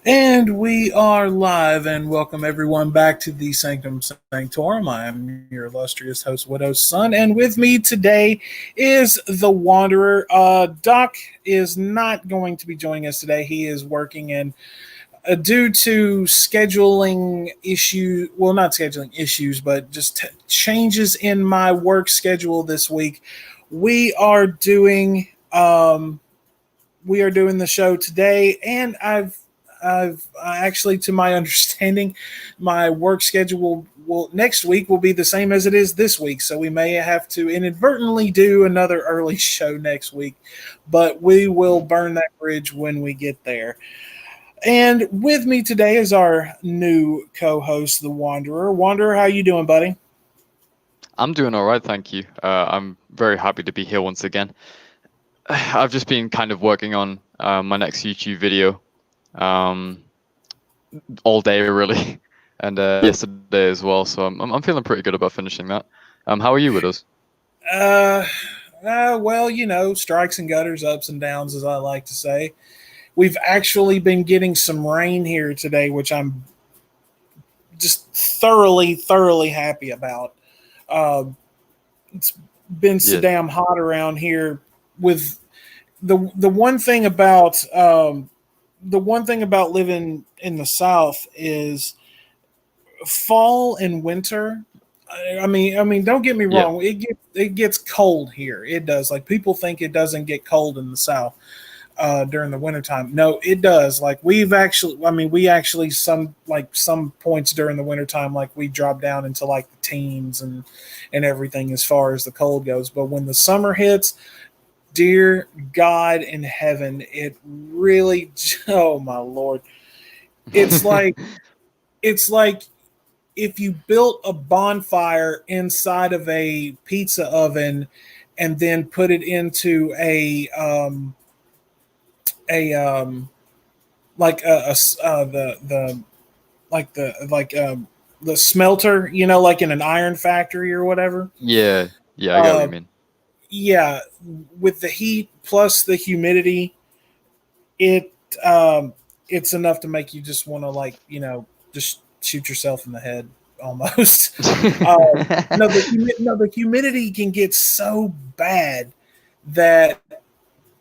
And we are live, and welcome everyone back to the Sanctum Sanctorum. I am your illustrious host, Widow's Son, and with me today is the Wanderer. Doc is not going to be joining us today. He is working in due to scheduling issues. Well, not scheduling issues, but just changes in my work schedule this week. We are doing the show today, and I've actually, to my understanding, my work schedule will next week will be the same as it is this week. So we may have to inadvertently do another early show next week, but we will burn that bridge when we get there. And with me today is our new co-host, the Wanderer. Wanderer, how you doing, buddy? I'm doing all right, thank you. I'm very happy to be here once again. I've just been kind of working on my next YouTube video um, all day, really, and yesterday as well. So I'm feeling pretty good about finishing that. How are you with us? Uh, well, strikes and gutters, ups and downs, as I like to say. We've actually been getting some rain here today, which I'm just thoroughly happy about. Uh, it's been so Yeah, damn hot around here. With the one thing about living in the South is fall and winter. I mean, don't get me yeah, wrong. It gets cold here. It does. Like people think it doesn't get cold in the South during the wintertime. No, it does. Like we actually some points during the wintertime, like we drop down into like the teens and everything as far as the cold goes. But when the summer hits, dear God in heaven, it really, oh my Lord, it's like it's like if you built a bonfire inside of a pizza oven and then put it into a like the like the smelter, like in an iron factory or whatever. yeah, yeah. I get what you Uh, mean. yeah, with the heat plus the humidity, it um, it's enough to make you just want to just shoot yourself in the head almost. No, the humidity can get so bad that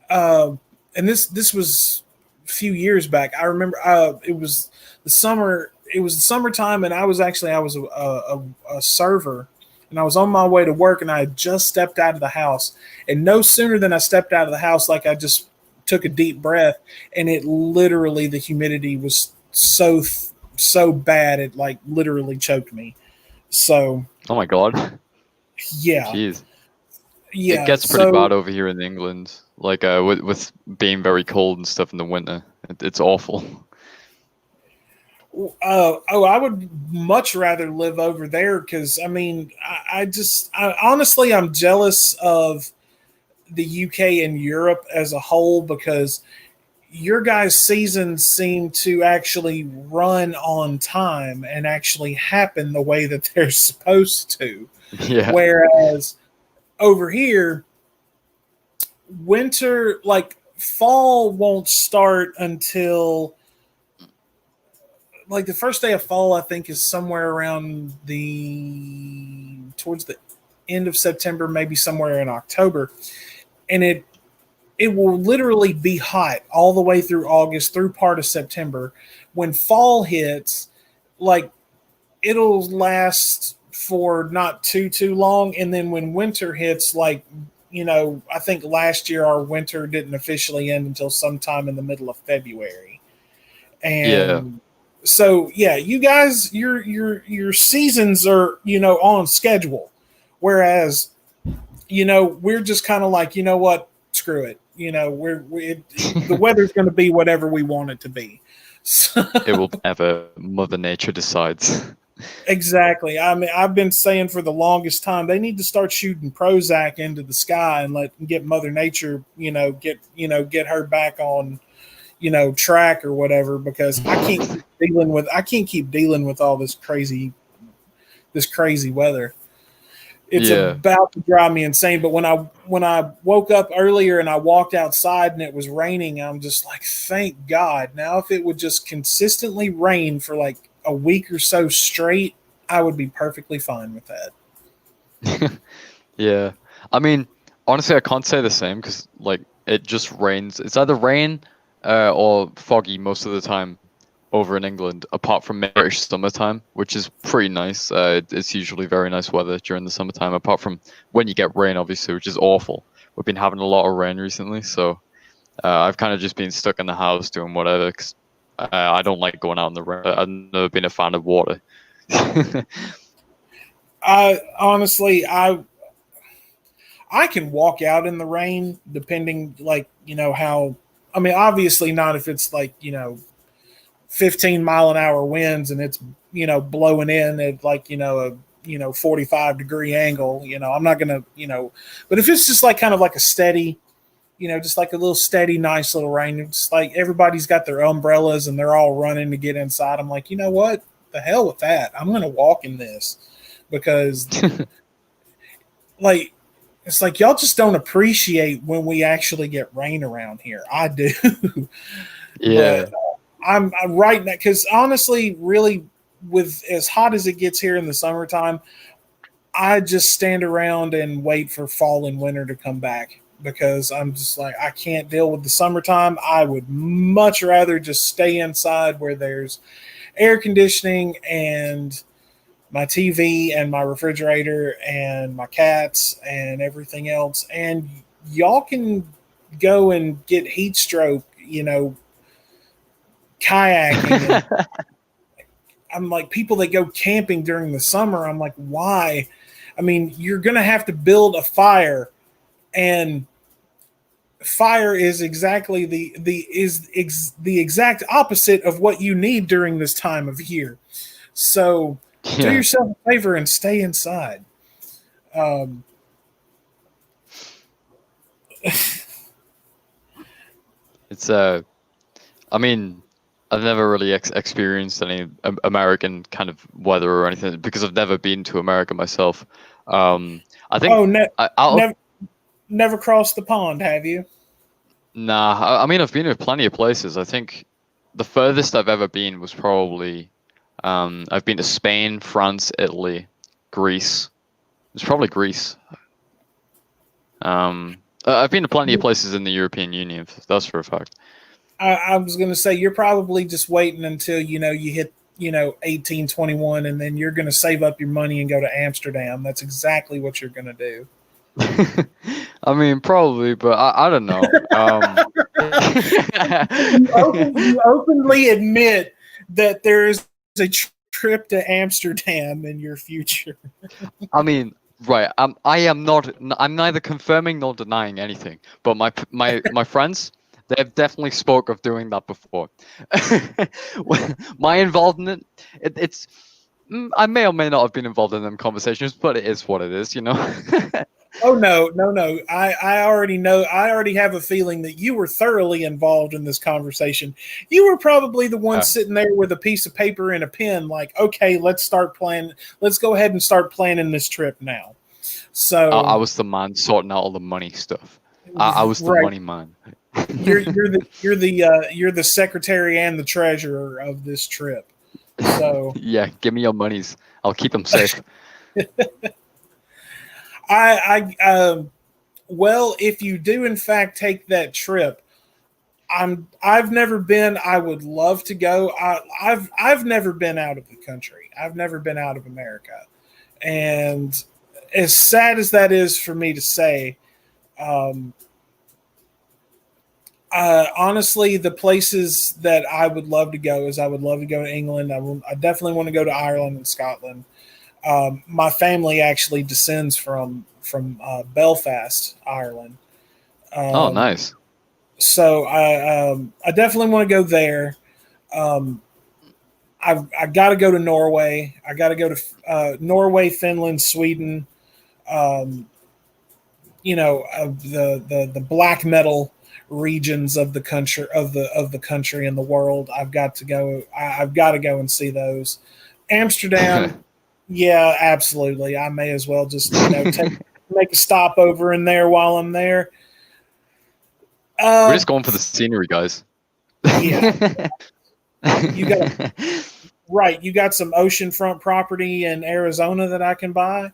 and this was a few years back. I remember it was the summer. It was the summertime, and I was a server, and I was on my way to work, and I had just stepped out of the house, and no sooner than I stepped out of the house, like I just took a deep breath, and it literally the humidity was so bad it like literally choked me. So Oh my God, yeah, jeez. It yeah. gets pretty So bad over here in England, like with being very cold and stuff in the winter. It's awful. I would much rather live over there because honestly, I'm jealous of the UK and Europe as a whole because your guys' seasons seem to actually run on time and actually happen the way that they're supposed to. Yeah, Whereas over here, winter, like fall, won't start until like the first day of fall. I think is somewhere around the towards the end of September, maybe somewhere in October, and it will literally be hot all the way through August, through part of September. When fall hits, like it'll last for not too long, and then when winter hits, like I think last year our winter didn't officially end until sometime in the middle of February, yeah. and so yeah, you guys, your seasons are on schedule, whereas we're just kind of like, what, screw it. The weather's going to be whatever we want it to be. So, It will ever Mother Nature decides. exactly. I mean, I've been saying for the longest time they need to start shooting Prozac into the sky and get Mother Nature, get her back on, track or whatever because I can't keep dealing with all this crazy weather. It's Yeah. about to drive me insane. But when I woke up earlier and I walked outside and it was raining, I'm just like, thank God. Now, if it would just consistently rain for like a week or so straight, I would be perfectly fine with that. Yeah. I mean, honestly, I can't say the same because like it just rains. It's either rain or foggy most of the time over in England, apart from British summertime, which is pretty nice. It's usually very nice weather during the summertime, apart from when you get rain, obviously, which is awful. We've been having a lot of rain recently, so I've kind of just been stuck in the house doing whatever 'cause I don't like going out in the rain. I've never been a fan of water. I honestly, I can walk out in the rain depending, like, how. I mean, obviously not if it's like 15-mile-an-hour winds and it's blowing in at like a 45-degree angle. I'm not gonna but if it's just like kind of like a steady, just like a little steady, nice little rain. It's like everybody's got their umbrellas and they're all running to get inside. I'm like, you know what? The hell with that. I'm gonna walk in this because like it's like y'all just don't appreciate when we actually get rain around here. I do, Yeah. but I'm right now because honestly, really, with as hot as it gets here in the summertime, I just stand around and wait for fall and winter to come back because I'm just like I can't deal with the summertime. I would much rather just stay inside where there's air conditioning and my TV and my refrigerator and my cats and everything else. And y'all can go and get heat stroke, kayaking. And I'm like, people that go camping during the summer, I'm like, why? I mean, you're going to have to build a fire, and fire is exactly the exact opposite of what you need during this time of year. So do Yeah. yourself a favor and stay inside. Um, It's I mean, I've never really experienced any American kind of weather or anything because I've never been to America myself. I think oh, out of never never crossed the pond, have you? nah, I mean I've been to plenty of places. I think the furthest I've ever been was probably I've been to Spain, France, Italy, Greece. It's probably Greece. I've been to plenty of places in the European Union. That's for a fact. I was going to say you're probably just waiting until you hit 1821, and then you're going to save up your money and go to Amsterdam. That's exactly what you're going to do. I mean, probably, but I don't know. You openly admit that there is a trip to Amsterdam in your future. I mean, right. I am not. I'm neither confirming nor denying anything. But my friends, they've definitely spoke of doing that before. My involvement, it's. I may or may not have been involved in them conversations, but it is what it is, you know. Oh no, no, no! I already know. I already have a feeling that you were thoroughly involved in this conversation. You were probably the one sitting there with a piece of paper and a pen, like, "Okay, let's start planning. Let's go ahead and start planning this trip now." So I was the man sorting out all the money stuff. I was the right, money man. you're the secretary and the treasurer of this trip. So Yeah, give me your monies. I'll keep them safe. Well, if you do in fact take that trip, I've never been. I would love to go. I've never been out of the country. I've never been out of America, and as sad as that is for me to say, um, honestly, the places that I would love to go is I would love to go to England. I definitely want to go to Ireland and Scotland. My family actually descends from Belfast, Ireland. Oh, nice. So I definitely want to go there. Um, I got to go to Norway. I got to go to Norway, Finland, Sweden. Um, the black metal regions of the country and the world. I've got to go. I've got to go and see those. Amsterdam. Yeah, absolutely. I may as well just make a stop over in there while I'm there. We're just going for the scenery, guys. Yeah, you got right. You got some oceanfront property in Arizona that I can buy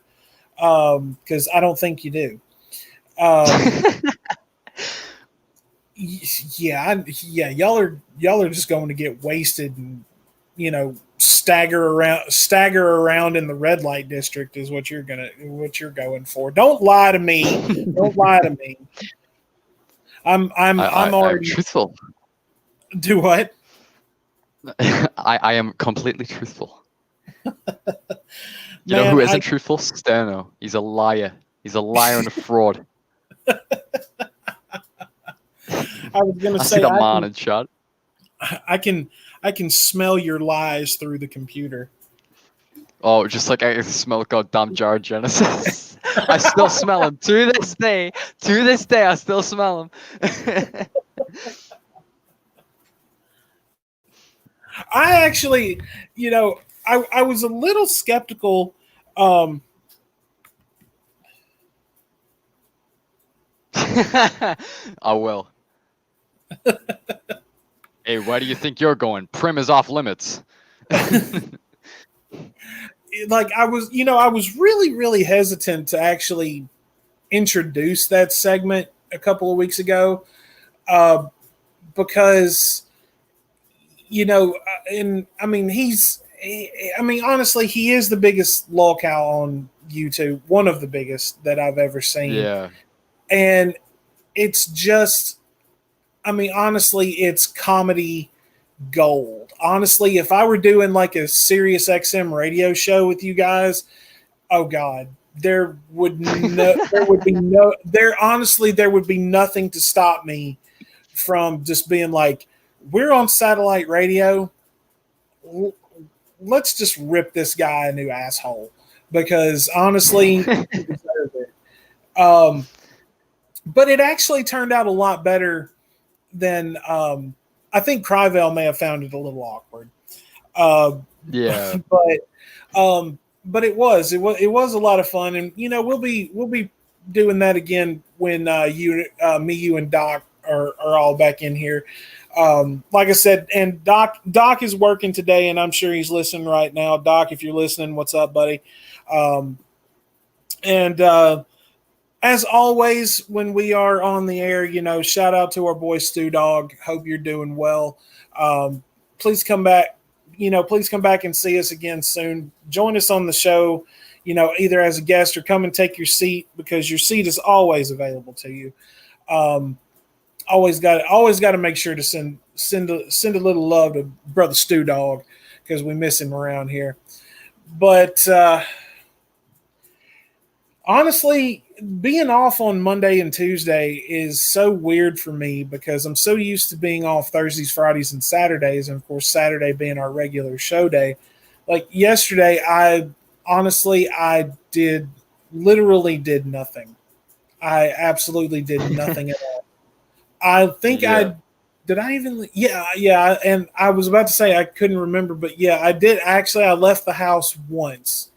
because I don't think you do. Um, yeah. Y'all are just going to get wasted and stagger around in the red light district is what you're going for. Don't lie to me. Don't lie to me. I'm I'm already truthful. do what? I am completely truthful. You know Man, who isn't truthful? Sterno. He's a liar. He's a liar and a fraud. I was gonna I see say that man in chat. I can smell your lies through the computer. Oh, just like I can smell goddamn Jared Genesis. I still smell him to this day. To this day, I still smell him. I actually, I was a little skeptical. I will. Hey, where do you think you're going? Prim is off limits. Like I was really, really hesitant to actually introduce that segment a couple of weeks ago, uh, because and I mean honestly, he is the biggest lolcow on YouTube, one of the biggest that I've ever seen, Yeah. and it's just, honestly, it's comedy gold. Honestly, if I were doing like a Sirius XM radio show with you guys, oh God, there would be nothing to stop me from just being like, we're on satellite radio. Let's just rip this guy a new asshole because honestly, he deserved it. But it actually turned out a lot better than I think Kryvel may have found it a little awkward. Yeah. But it was a lot of fun, and we'll be doing that again when you and Doc are all back in here. Like I said, and Doc is working today, and I'm sure he's listening right now. Doc, if you're listening, what's up, buddy? And as always, when we are on the air, shout out to our boy Stu Dog. Hope you're doing well. Please come back. Please come back and see us again soon. Join us on the show, either as a guest or come and take your seat, because your seat is always available to you. Always got to make sure to send a little love to brother Stu Dog, because we miss him around here. But honestly, being off on Monday and Tuesday is so weird for me because I'm so used to being off Thursdays, Fridays, and Saturdays, and of course Saturday being our regular show day. Like yesterday, I literally did nothing. I absolutely did nothing at all. I think Yeah. did I even yeah, and I was about to say I couldn't remember, but yeah, I did actually. I left the house once,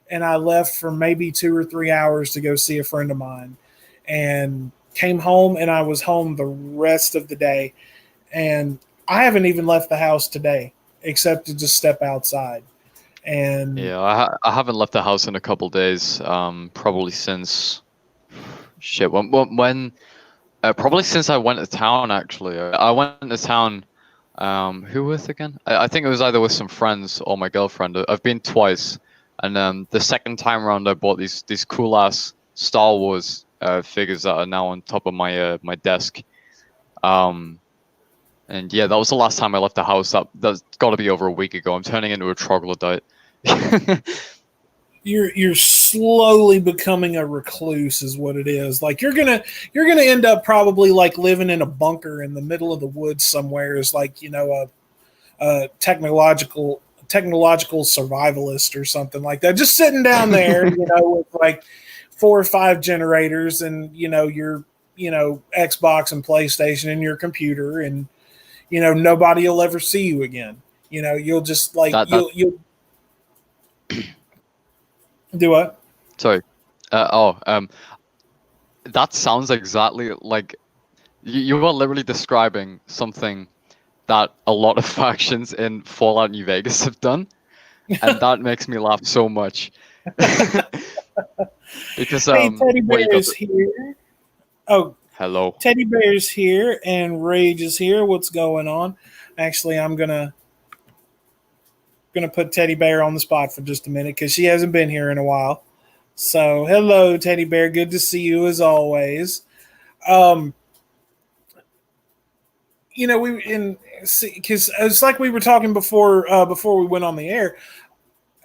and I left for maybe 2 or 3 hours to go see a friend of mine, and came home, and I was home the rest of the day, and I haven't even left the house today except to just step outside. And Yeah, I haven't left the house in a couple days. Probably since shit. When probably since I went to town. Actually, I went to town. Who with again? I think it was either with some friends or my girlfriend. I've been twice, and the second time around, I bought these cool ass Star Wars figures that are now on top of my my desk. And yeah, that was the last time I left the house. That's got to be over a week ago. I'm turning into a troglodyte. you're slowly becoming a recluse is what it is. Like you're gonna end up probably like living in a bunker in the middle of the woods somewhere as like a technological survivalist or something like that, just sitting down there with like 4 or 5 generators and your Xbox and PlayStation and your computer, and nobody will ever see you again. You'll just like that you'll Do what? Sorry. That sounds exactly like you are literally describing something that a lot of factions in Fallout New Vegas have done, and that makes me laugh so much. Because Hey, Teddy what you Bear got? is here. Oh, Hello. Teddy Bear's here and Rage is here. What's going on? Actually, I'm gonna put Teddy Bear on the spot for just a minute because she hasn't been here in a while. So, hello, Teddy Bear. Good to see you as always. Um, we in because it's like we were talking before we went on the air.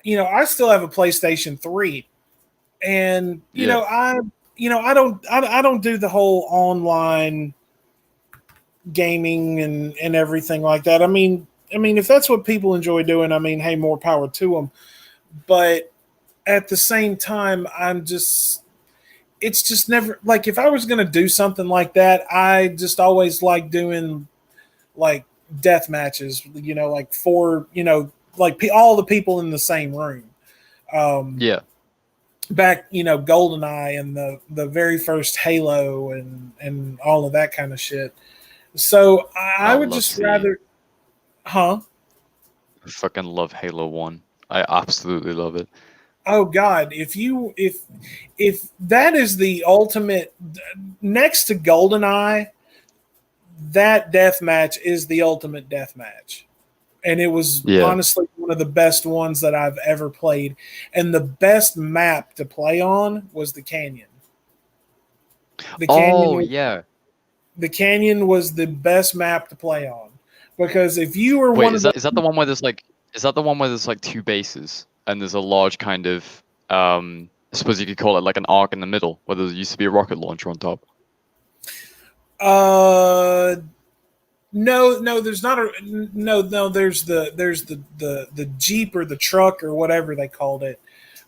I still have a PlayStation 3, and Yeah. I don't do the whole online gaming and everything like that. I mean, if that's what people enjoy doing, I mean, hey, more power to them. But at the same time, it's just never like if I was going to do something like that, I just always like doing like death matches, like all the people in the same room. Um, Yeah. Back, GoldenEye and the very first Halo and all of that kind of shit. So I I would love just the rather, huh? I fucking love Halo 1. I absolutely love it. Oh God, if that is the ultimate next to GoldenEye, that death match is the ultimate death match. And it was Yeah. honestly one of the best ones that I've ever played. And the best map to play on was the canyon. The Oh canyon yeah. the canyon was the best map to play on. Because if you were Wait, one of is the that the one where there's like is that the one where there's like two bases and there's a large kind of I suppose you could call it like an arc in the middle where there used to be a rocket launcher on top. uh no, there's not a no. There's the Jeep or the truck or whatever they called it.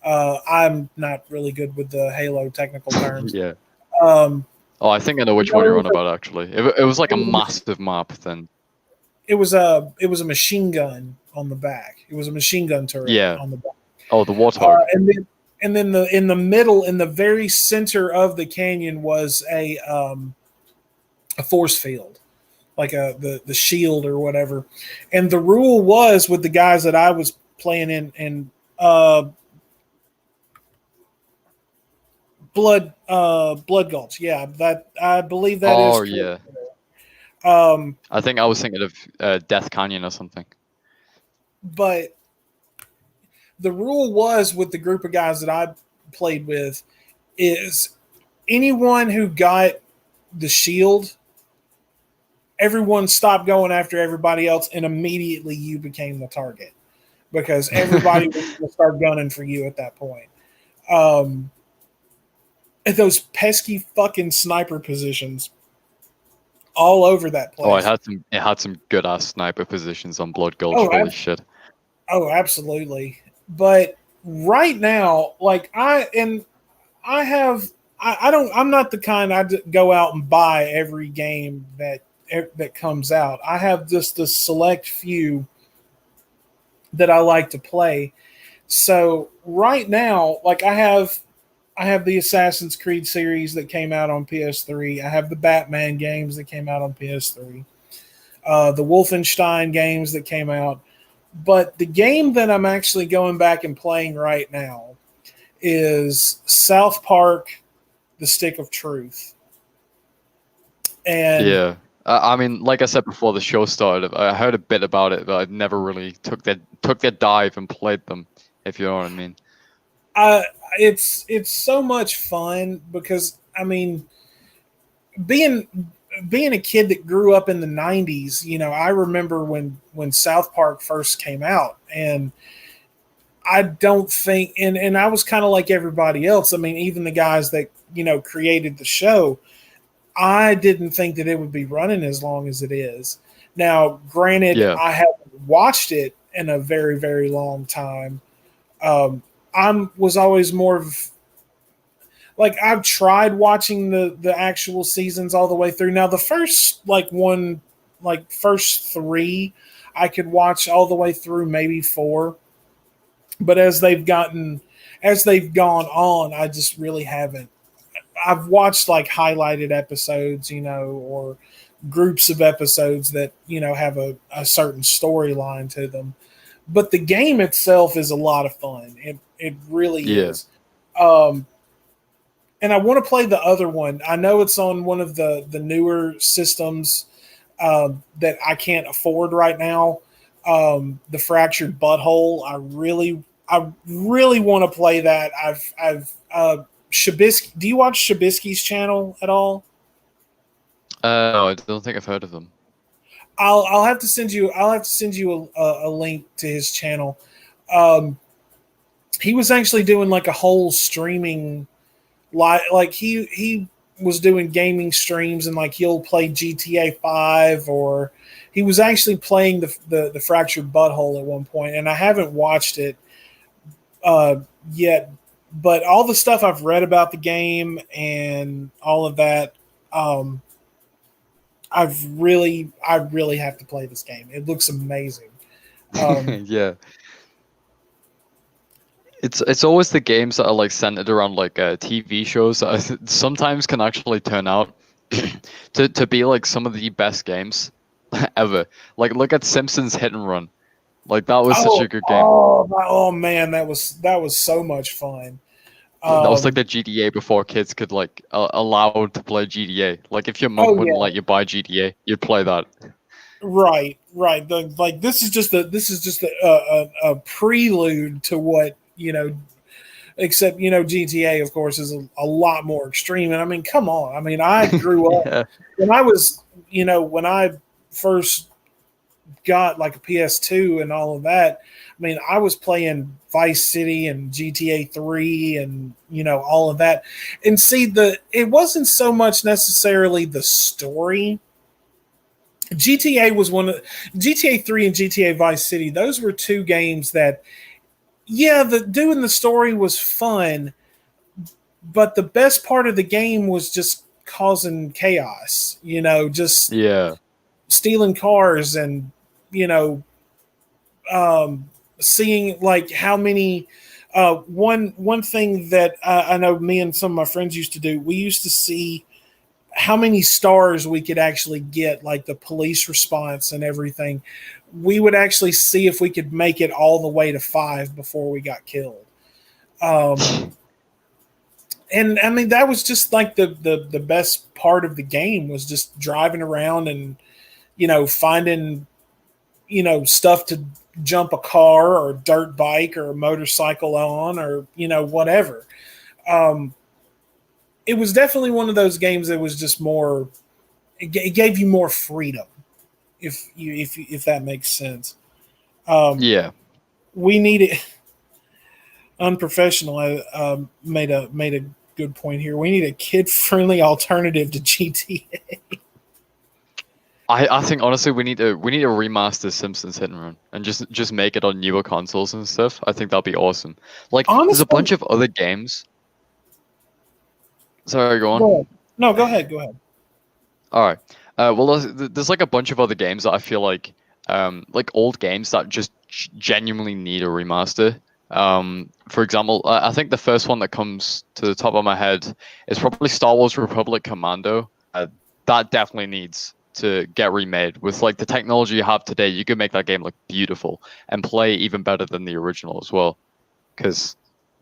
I'm not really good with the Halo technical terms. Yeah. Um, Oh, I think I know which one no, you're on about actually. It was like a it was massive map then. it was a machine gun on the back. It was a machine gun turret Yeah. on the back. Oh, the Uh, Warthog. and then and then in the middle, in the very center of the canyon, was a force field, like the shield or whatever. And the rule was with the guys that I was playing in Blood Gulch. Yeah, that I believe that is Oh correct. yeah. Um, I think I was thinking of Death Canyon or something. but the rule was with the group of guys that I played with is anyone who got the shield, everyone stopped going after everybody else, and immediately you became the target because everybody was going to start gunning for you at that point. Um, and those pesky fucking sniper positions all over that Oh, place. it had some good ass sniper positions on Blood Gulch. Oh, Holy shit. oh, absolutely. But right now, like I have, I don't, I'm not the kind go out and buy every game that comes out. I have just a select few that I like to play. So right now, like I have the Assassin's Creed series that came out on PS3. I have the Batman games that came out on PS3. The Wolfenstein games that came out. But the game that I'm actually going back and playing right now is South Park: The Stick of Truth. And Yeah. I mean, like I said before the show started, I heard a bit about it, but I never really took that dive and played them, if you know what I mean. I, it's so much fun because I mean, being being a kid that grew up in the 90s, I remember when South Park first came out, and I don't think and I was kind of like everybody else. I mean, even the guys that, created the show, I didn't think that it would be running as long as it is. Now, granted, Yeah. I haven't watched it in a very, very long time. I was always more of like I've tried watching the actual seasons all the way through. Now, the first first three, I could watch all the way through, maybe four. But as they've gone on, I just really haven't. I've watched like highlighted episodes, or groups of episodes that have a certain storyline to them. But the game itself is a lot of fun. It really Yeah. is. And I want to play the other one. I know it's on one of the newer systems that I can't afford right now. The Fractured Butthole. I really want to play that. I've Shabisky. Do you watch Shabisky's channel at all? No, I don't think I've heard of them. I'll have to send you. I'll have to send you a link to his channel. He was actually doing like a whole streaming, like he was doing gaming streams, and like he'll play GTA 5, or he was actually playing the Fractured Butthole at one point, and I haven't watched it yet, but all the stuff I've read about the game and all of that, I really have to play this game. It looks amazing. Yeah. It's always the games that are like centered around like TV shows that sometimes can actually turn out to be like some of the best games ever. Like look at Simpsons Hit and Run. Like that was such a good game. Oh man, that was so much fun. That was like the GTA before kids could like allowed to play GTA. Like if your mom wouldn't let you buy GTA, you'd play that. Right. This is just a prelude to what except GTA of course is a lot more extreme. And I mean, come on. I mean, I grew up Yeah. when I was when I first got like a PS2 and all of that. I mean, I was playing Vice City and GTA 3 and all of that. And see, it wasn't so much necessarily the story. GTA was GTA 3 and GTA Vice City. Those were two games that, doing the story was fun, but the best part of the game was just causing chaos. Just stealing cars and seeing like how many. One thing that I know me and some of my friends used to do. We used to see how many stars we could actually get, like the police response and everything. We would actually see if we could make it all the way to 5 before we got killed. And I mean, that was just like the best part of the game was just driving around and, finding, stuff to jump a car or a dirt bike or a motorcycle on, or, whatever. It was definitely one of those games that was just more. It gave you more freedom, if that makes sense. We needed unprofessional. Made a good point here. We need a kid-friendly alternative to GTA. I think honestly we need to remaster Simpsons Hit and Run and just make it on newer consoles and stuff. I think that'd be awesome. Like honestly, there's a bunch of other games. Sorry, go on. No, go ahead. All right. Well, there's like a bunch of other games that I feel like old games that just genuinely need a remaster. For example, I think the first one that comes to the top of my head is probably Star Wars Republic Commando. That definitely needs to get remade. With like the technology you have today, you could make that game look beautiful and play even better than the original as well. Because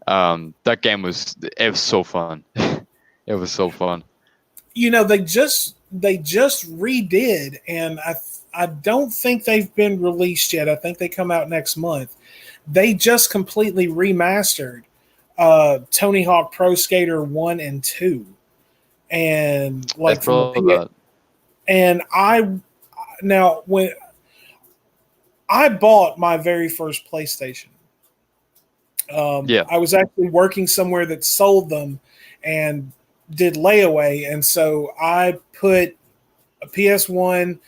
that game was so fun. It was so fun. They just redid, and I don't think they've been released yet. I think they come out next month. They just completely remastered Tony Hawk Pro Skater 1 and 2. And like and when I bought my very first PlayStation, I was actually working somewhere that sold them and did layaway, and so I put a PS1,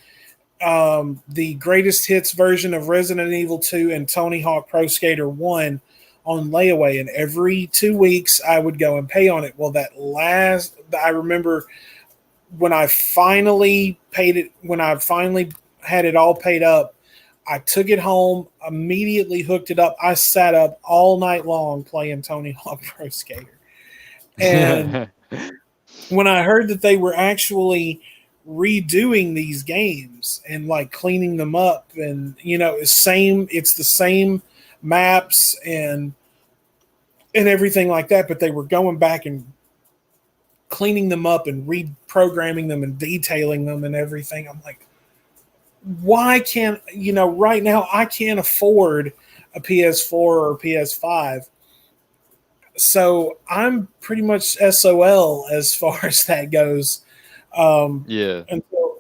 the greatest hits version of Resident Evil 2 and Tony Hawk Pro Skater 1 on layaway, and every 2 weeks I would go and pay on it. Well, I remember when I finally paid it, when I finally had it all paid up, I took it home, immediately hooked it up. I sat up all night long playing Tony Hawk Pro Skater. And when I heard that they were actually redoing these games and like cleaning them up, and it's the same maps and everything like that, but they were going back and cleaning them up and reprogramming them and detailing them and everything. I'm like, why can't, right now I can't afford a PS4 or a PS5. So I'm pretty much SOL as far as that goes. Yeah.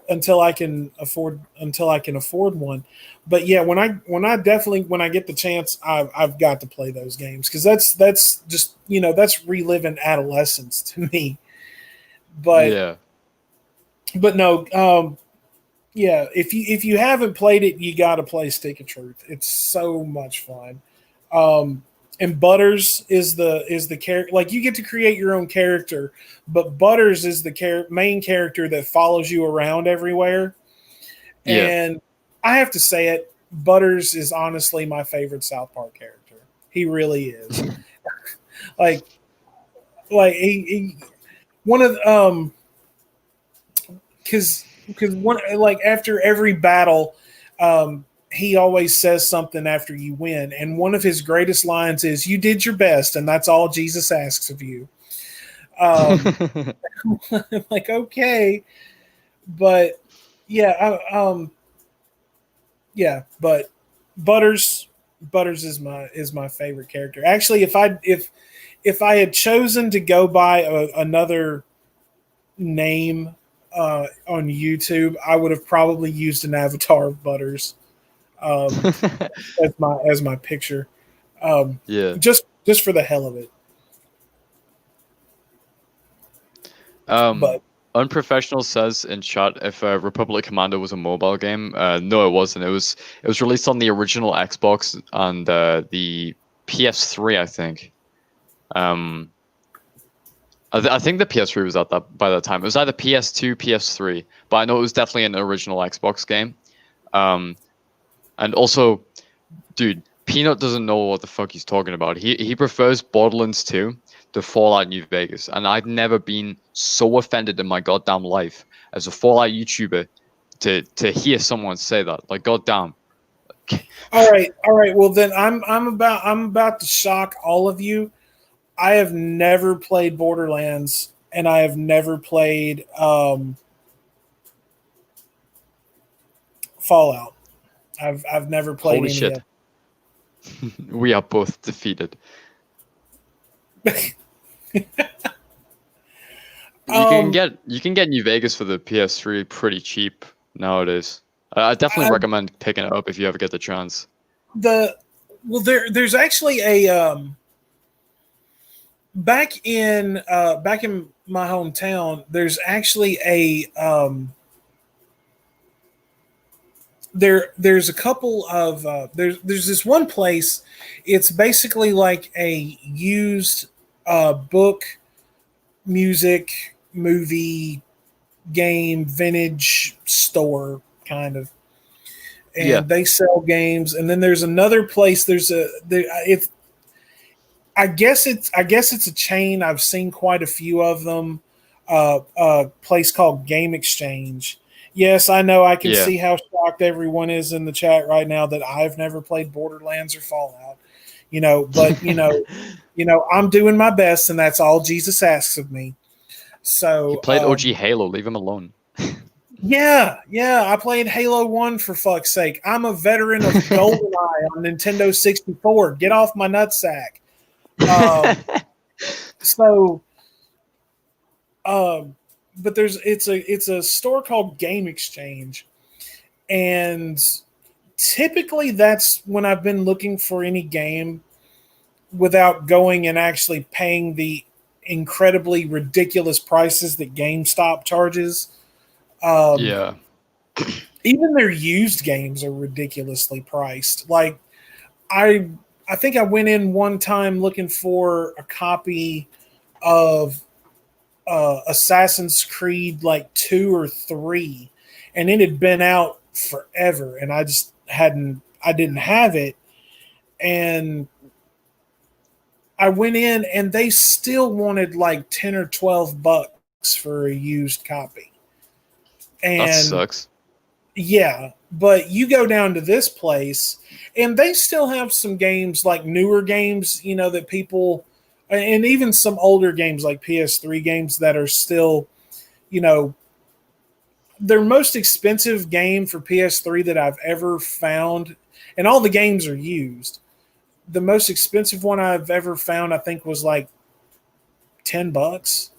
Until I can afford one. But yeah, when I definitely, when I get the chance, I've got to play those games, because that's just, that's reliving adolescence to me. But Yeah. no, yeah, if you haven't played it, you got to play Stick of Truth. It's so much fun. And Butters is the character. Like, you get to create your own character, but Butters is the main character that follows you around everywhere. Yeah. And I have to say it, Butters is honestly my favorite South Park character. He really is. like he one of because one, like, after every battle, he always says something after you win, and one of his greatest lines is, "You did your best, and that's all Jesus asks of you." I'm like, okay, but yeah, yeah, but Butters is my favorite character. Actually, if I had chosen to go by another name on YouTube, I would have probably used an avatar of Butters as my picture, Yeah. just for the hell of it. Um, But Unprofessional says in chat if Republic Commando was a mobile game. No, it wasn't. It was released on the original Xbox and the PS3, I think. Um, I think the PS3 was out that by that time. It was either PS2, PS3, but I know it was definitely an original Xbox game. Um, and also, dude, Peanut doesn't know what the fuck he's talking about. He prefers Borderlands 2 to Fallout New Vegas, and I've never been so offended in my goddamn life as a Fallout YouTuber to hear someone say that. Like, goddamn. all right. Well, then I'm about to shock all of you. I have never played Borderlands, and I have never played Fallout. I've never played Holy any shit. of We are both defeated. um You can get New Vegas for the PS3 pretty cheap nowadays. I definitely I, recommend picking it up if you ever get the chance. the well, there's actually a back in my hometown, there's actually a there's a couple of there's this one place. It's basically like a used book, music, movie, game, vintage store kind of, Yeah. and they sell games. And then there's another place. It's I guess it's a chain. I've seen quite a few of them. A place called Game Exchange. Yes, I know. I can Yeah. see how shocked everyone is in the chat right now that I've never played Borderlands or Fallout. But I'm doing my best, and that's all Jesus asks of me. He So, played OG Halo. Leave him alone. yeah, I played Halo 1 for fuck's sake. I'm a veteran of GoldenEye on Nintendo 64. Get off my nutsack. So, but it's a store called Game Exchange, and typically that's when I've been looking for any game without going and actually paying the incredibly ridiculous prices that GameStop charges. Um, Yeah. Even their used games are ridiculously priced. Like, I I think I went in one time looking for a copy of Assassin's Creed like 2 or 3, and it had been out forever, and I didn't have it, and I went in and they still wanted like 10 or $12 for a used copy. That And sucks. yeah, but you go down to this place and they still have some games, like newer games, that people, and even some older games like PS3 games that are still, you know, their most expensive game for PS3 that I've ever found, and all the games are used. The most expensive one I've ever found, I think, was like $10,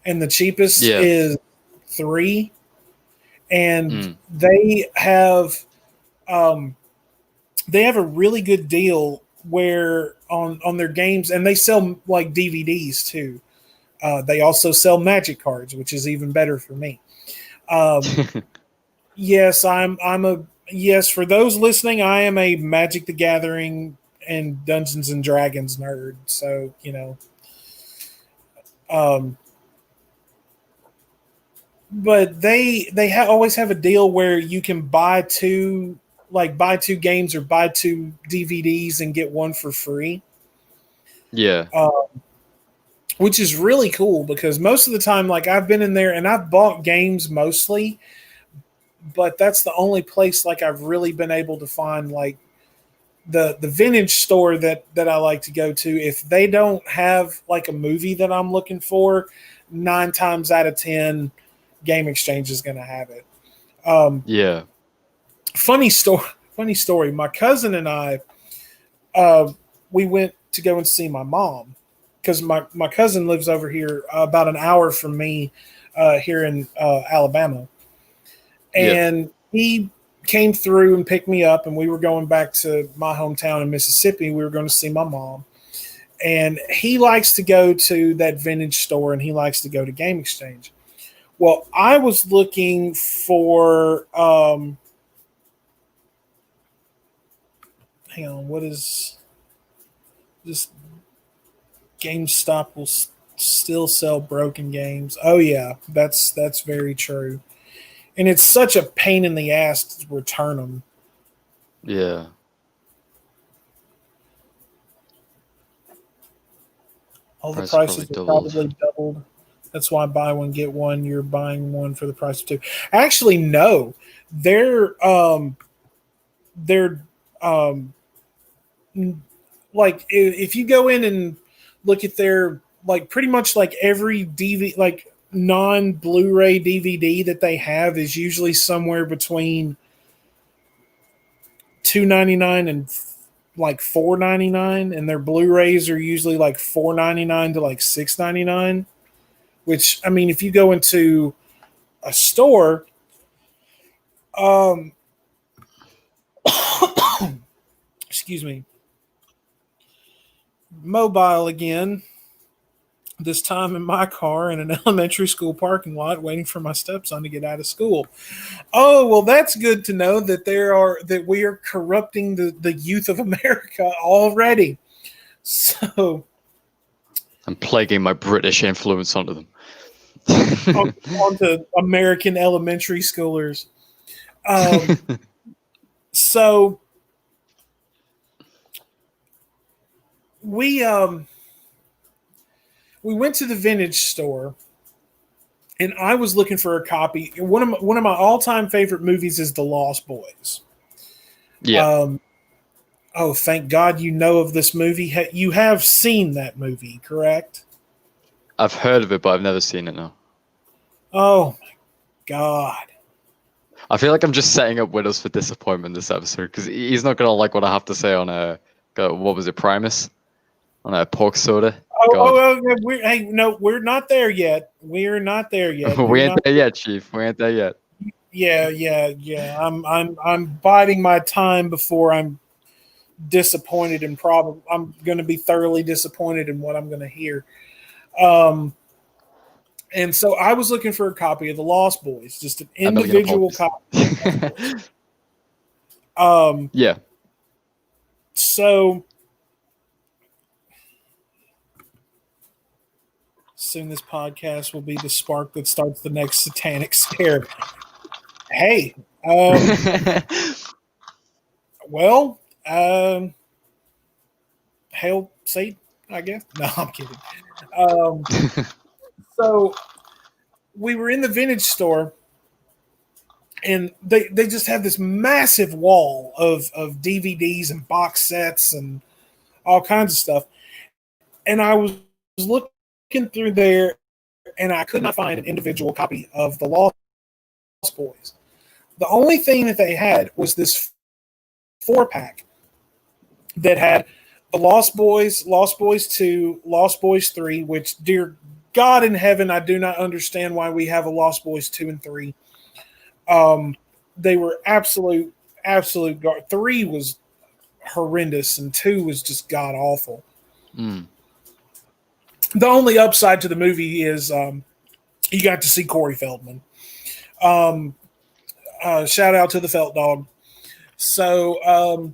and the cheapest Yeah. is 3. And Mm. um, they have a really good deal where on their games, and they sell like DVDs too. They also sell magic cards, which is even better for me. Yes, I'm a yes, for those listening, I am a Magic the Gathering and Dungeons and Dragons nerd. So, um but they always have a deal where you can buy two games or buy two DVDs and get one for free. Yeah. Uh, which is really cool because most of the time, like, I've been in there and I've bought games mostly, but that's the only place like I've really been able to find like the vintage store that I like to go to. If they don't have like a movie that I'm looking for, 9 times out of 10, Game Exchange is going to have it. Um, Yeah. funny story. Funny story. My cousin and I, uh, we went to go and see my mom because my cousin lives over here about an hour from me here in Alabama. Yeah. And he came through and picked me up, and we were going back to my hometown in Mississippi. We were going to see my mom. And he likes to go to that vintage store and he likes to go to Game Exchange. Well, I was looking for hang on, what is this? GameStop will still sell broken games. Oh yeah, that's very true. And it's such a pain in the ass to return them. Yeah. All the Price probably prices are doubled. probably doubled. That's why buy one get one. You're buying one for the price of two. Actually, no, they're um, like if you go in and look at their like pretty much like every DVD like non Blu-ray DVD that they have is usually somewhere between $2.99 and like $4.99, and their Blu-rays are usually like $4.99 to like $6.99. Which, I mean, if you go into a store, um, excuse me, mobile again. This time in my car in an elementary school parking lot, waiting for my stepson to get out of school. Oh, well, that's good to know that we are corrupting the youth of America already. So I'm plaguing my British influence onto them. onto American elementary schoolers. So we we went to the vintage store, and I was looking for a copy. One of my all time favorite movies is The Lost Boys. Yeah. Oh, thank God you know of this movie. You have seen that movie, correct? I've heard of it, but I've never seen it now. Oh my God. I feel like I'm just setting up Widows for disappointment this episode because he's not gonna like what I have to say on what was it, Primus, on a pork soda. We're not there yet. We're not there yet. We ain't there yet, Chief. We ain't there yet. Yeah. I'm biding my time before I'm disappointed, and probably I'm going to be thoroughly disappointed in what I'm going to hear. And so I was looking for a copy of The Lost Boys, just an individual copy. Yeah. So soon this podcast will be the spark that starts the next satanic scare. Hey, Well, hail Satan, I guess. No, I'm kidding. Um, so we were in the vintage store, and they just have this massive wall of DVDs and box sets and all kinds of stuff. And I was looking through there, and I could not find an individual copy of the Lost Boys. The only thing that they had was this 4-pack that had the Lost Boys, Lost Boys 2, Lost Boys 3, which, dear God in heaven, I do not understand why we have a Lost Boys 2 and 3. They were absolute. 3 was horrendous, and 2 was just god awful. Mm. The only upside to the movie is you got to see Corey Feldman. Shout out to the Felt Dog. So,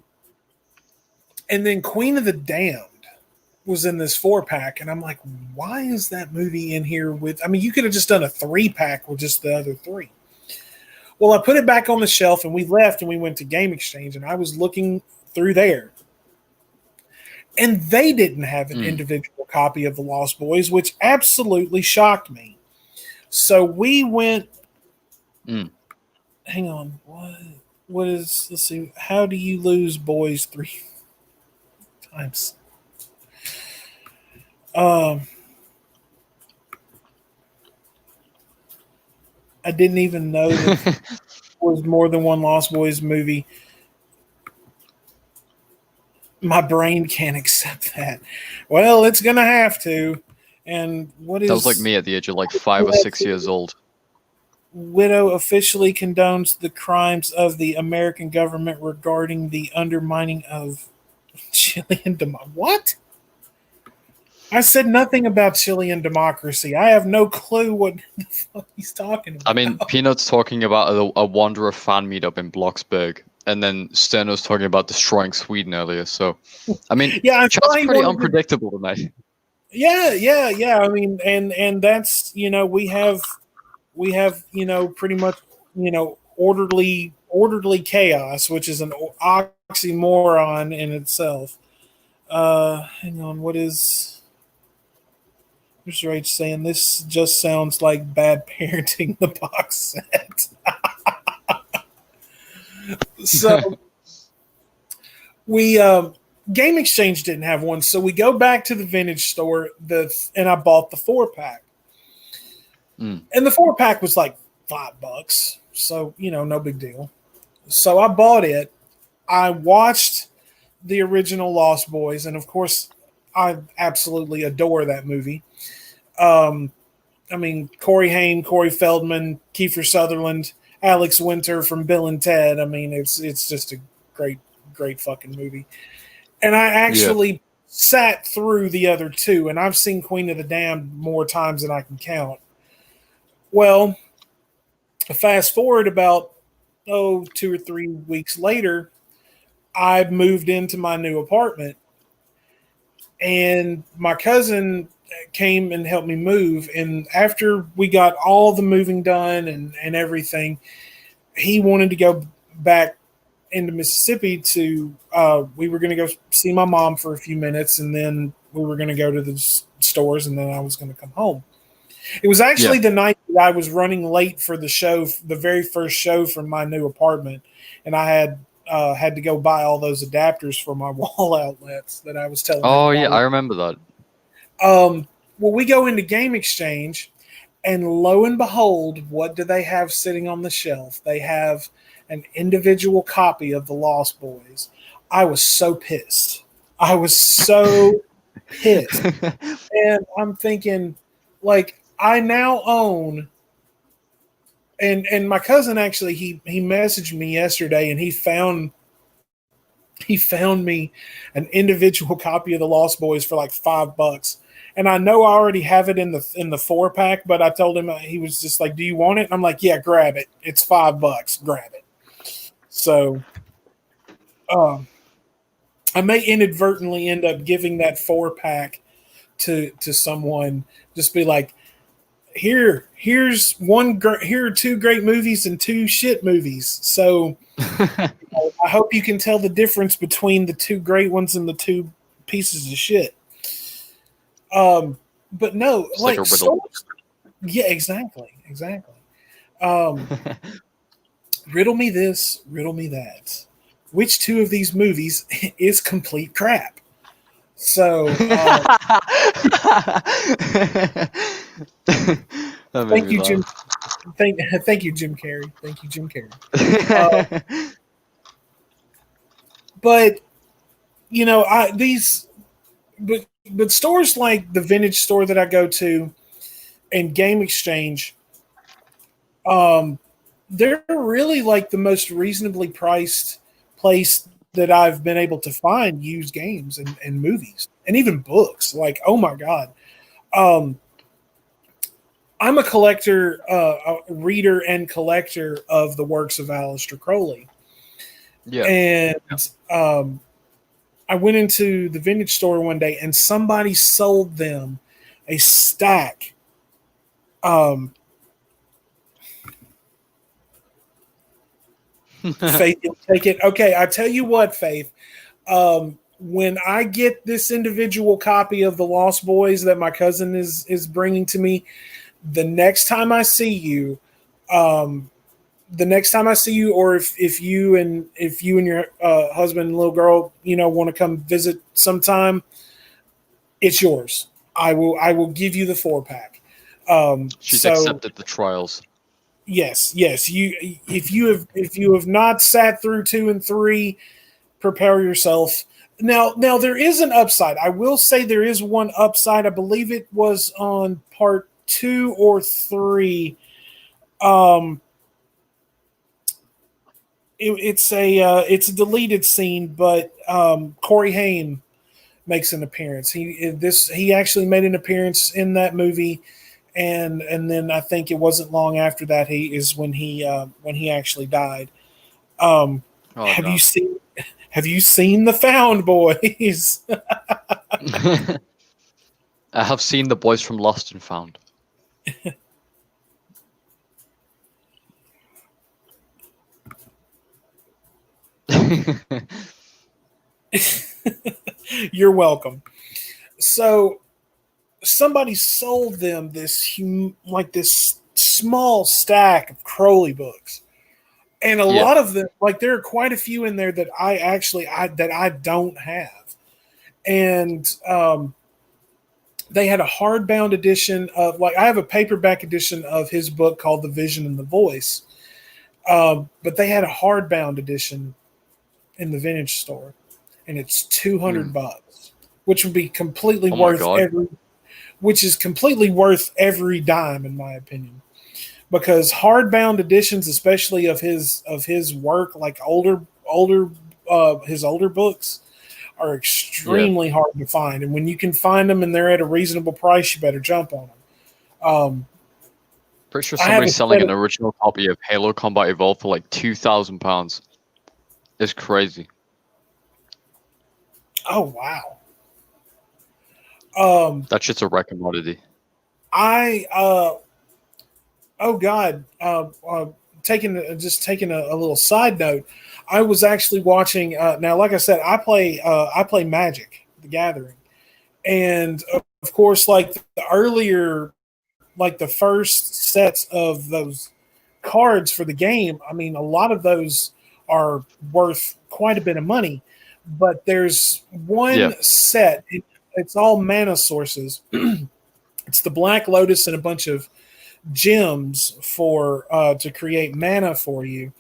and then Queen of the Damned was in this 4-pack, and I'm like, why is that movie in here with? I mean, you could have just done a 3-pack with just the other 3. Well, I put it back on the shelf, and we left, and we went to Game Exchange, and I was looking through there, and they didn't have an individual copy of the Lost Boys, which absolutely shocked me. So we went. Hang on, what is? Let's see. How do you lose boys 3 times? I didn't even know that there was more than one Lost Boys movie. My brain can't accept that. Well, it's gonna have to. And what is? That was like me at the age of like 5 or 6 years old. Widow officially condones the crimes of the American government regarding the undermining of Chilean democracy. What? I said nothing about Chilean democracy. I have no clue what the fuck he's talking about. I mean, Peanut's talking about a Wanderer fan meetup in Bloxburg, and then Sterno's talking about destroying Sweden earlier. So, I mean, yeah, chat's pretty unpredictable tonight. Yeah. I mean, and that's, we have pretty much orderly chaos, which is an oxymoron in itself. Hang on, what is? Mr. H saying this just sounds like bad parenting, the box set. So we Game Exchange didn't have one, so we go back to the vintage store and I bought the 4-pack. And the 4-pack was like $5, so no big deal. So I bought it. I watched the original Lost Boys, and of course I absolutely adore that movie. I mean, Corey Haim, Corey Feldman, Kiefer Sutherland, Alex Winter from Bill and Ted. I mean, it's just a great fucking movie. And I actually sat through the other 2, and I've seen Queen of the Damned more times than I can count. Well, fast forward about 2 or 3 weeks later, I moved into my new apartment, and my cousin came and helped me move. And after we got all the moving done and everything, he wanted to go back into Mississippi to we were going to go see my mom for a few minutes, and then we were going to go to the stores, and then I was going to come home. It was actually the night that I was running late for the show, the very first show from my new apartment, and I had to go buy all those adapters for my wall outlets that I was telling. Oh yeah, I remember that. Well, we go into Game Exchange, and lo and behold, what do they have sitting on the shelf? They have an individual copy of the Lost Boys. I was so pissed. I was so pissed. And I'm thinking, like, I now own, and my cousin actually, he messaged me yesterday, and he found me an individual copy of the Lost Boys for like $5. And I know I already have it in the 4-pack, but I told him, he was just like, "Do you want it?" And I'm like, "Yeah, grab it. It's $5. Grab it." So, I may inadvertently end up giving that 4-pack to someone. Just be like, here are 2 great movies and 2 shit movies. So I hope you can tell the difference between the two great ones and the two pieces of shit. But no, It's like a riddle. Yeah, exactly. Riddle me this, riddle me that. Which two of these movies is complete crap? So, That made thank me you, Jim. laugh. Thank you, Jim Carrey. Thank you, Jim Carrey. But you know, but stores like the vintage store that I go to and Game Exchange, they're really like the most reasonably priced place that I've been able to find used games and movies and even books. Like, oh my god, um, I'm a collector, a reader and collector of the works of Aleister Crowley, Yeah. and I went into the vintage store one day and somebody sold them a stack. Faith, you'll take it. Okay, I tell you what, Faith. When I get this individual copy of the Lost Boys that my cousin is bringing to me, the next time I see you, or if you and your husband and little girl, want to come visit sometime, it's yours. I will give you the 4-pack. She's So accepted the trials. yes. If you have not sat through 2 and 3, prepare yourself. Now there is an upside. I will say there is one upside. I believe it was on part 2 or 3. It's a deleted scene, but Corey Haim makes an appearance. He actually made an appearance in that movie, and then I think it wasn't long after that when he actually died. Oh, Have no. you seen The Found Boys? I have seen the boys from Lost and Found. You're welcome. So somebody sold them this small stack of Crowley books, and a Yeah. lot of them, like there are quite a few in there that I don't have, and they had a hardbound edition of, like, I have a paperback edition of his book called The Vision and the Voice, but they had a hardbound edition in the vintage store, and it's $200, which would be completely Oh my worth God. completely worth every dime, in my opinion. Because hardbound editions, especially of his work, like his older books, are extremely hard to find. And when you can find them and they're at a reasonable price, you better jump on them. Pretty sure I have somebody's a selling set an original copy of Halo Combat Evolved for like £2,000. It's crazy. Oh wow. That shit's a rare commodity. Oh God. Taking a little side note, I was actually watching. Now, like I said, I play Magic: The Gathering, and of course, like the earlier, like the first sets of those cards for the game. I mean, a lot of those are worth quite a bit of money, but there's one Yeah. set. It's all mana sources. It's the Black Lotus and a bunch of gems for to create mana for you.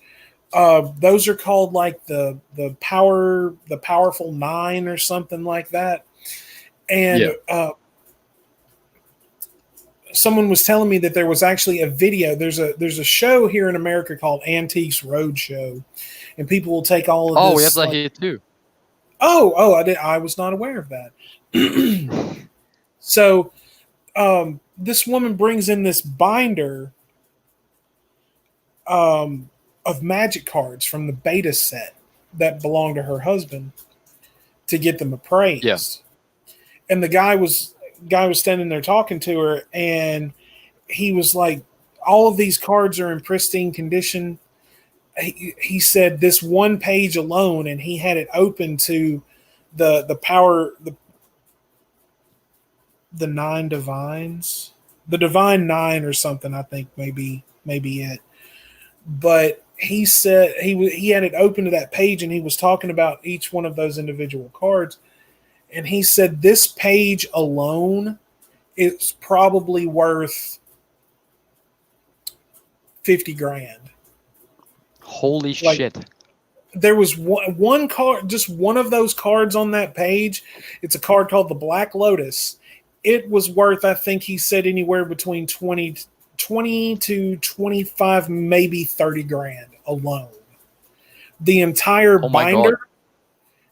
Those are called like the powerful 9 or something like that. And Yeah. someone was telling me that there was actually a video. There's a show here in America called Antiques Roadshow, and people will take all of Oh, this. we have that here too. Oh, I was not aware of that. So this woman brings in this binder of magic cards from the beta set that belonged to her husband to get them appraised. Yeah. And the guy was standing there talking to her, and he was like, all of these cards are in pristine condition. he said this one page alone, and he had it open to the power, the nine divines, the divine nine or something. I think maybe it. But he said he had it open to that page, and he was talking about each one of those individual cards, and he said this page alone is probably worth 50 grand. Holy shit. There was one card, just one of those cards on that page. It's a card called the Black Lotus. It was worth, I think he said, anywhere between 20 to 25, maybe 30 grand alone. The entire binder,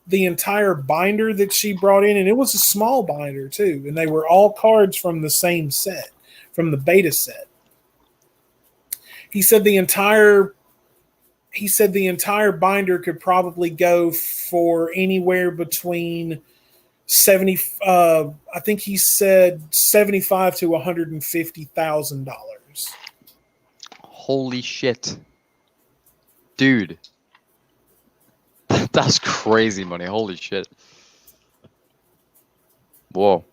the entire binder that she brought in, and it was a small binder too, and they were all cards from the same set, from the beta set. He said the entire binder could probably go for anywhere between 70. I think he said $75,000 to $150,000. Holy shit, dude! That's crazy money. Holy shit! Whoa.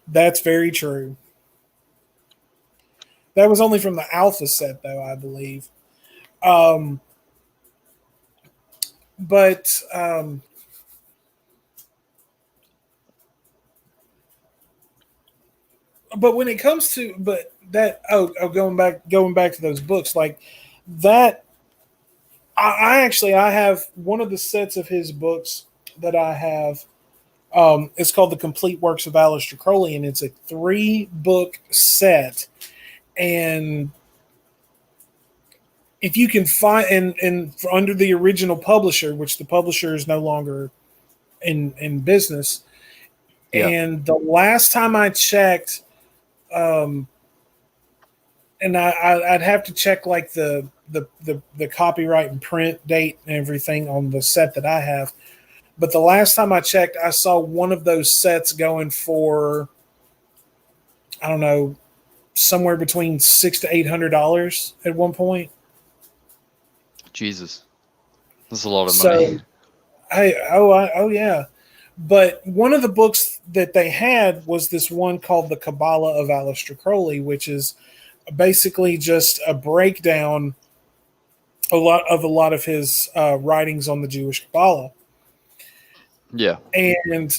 That's very true. That was only from the alpha set, though, I believe. But when it comes to going back to those books like that, I have one of the sets of his books that I have. It's called The Complete Works of Aleister Crowley, and it's a 3-book set. And if you can find, and under the original publisher, which the publisher is no longer in business, yeah. And the last time I checked, and I'd have to check like the copyright and print date and everything on the set that I have. But the last time I checked, I saw one of those sets going for, I don't know, somewhere between $600 to $800 at one point. Jesus, that's a lot of money. Yeah. But one of the books that they had was this one called The Kabbalah of Aleister Crowley, which is basically just a breakdown a lot of his writings on the Jewish Kabbalah. Yeah. And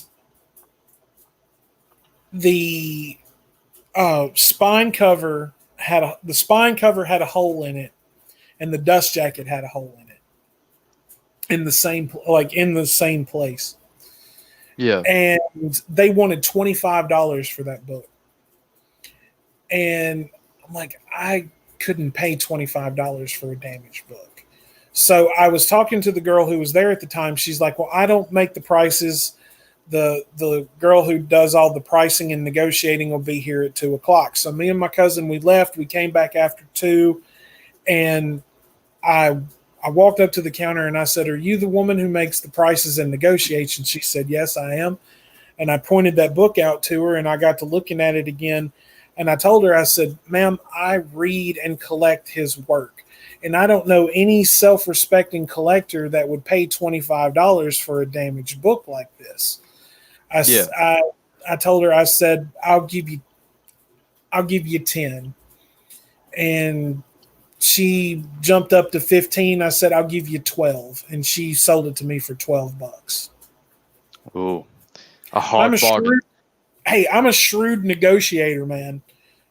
the spine cover had a hole in it, and the dust jacket had a hole in it. In the same place. Yeah. And they wanted $25 for that book. And I'm like, I couldn't pay $25 for a damaged book. So I was talking to the girl who was there at the time. She's like, well, I don't make the prices. The girl who does all the pricing and negotiating will be here at 2:00. So me and my cousin, we left. We came back after 2, and I walked up to the counter and I said, are you the woman who makes the prices and negotiates? And she said, yes, I am. And I pointed that book out to her, and I got to looking at it again. And I told her, I said, ma'am, I read and collect his work. And I don't know any self-respecting collector that would pay $25 for a damaged book like this. I told her, I said, I'll give you 10. And she jumped up to 15. I said, I'll give you 12. And she sold it to me for $12. Ooh, a hard bargain. I'm a shrewd negotiator, man.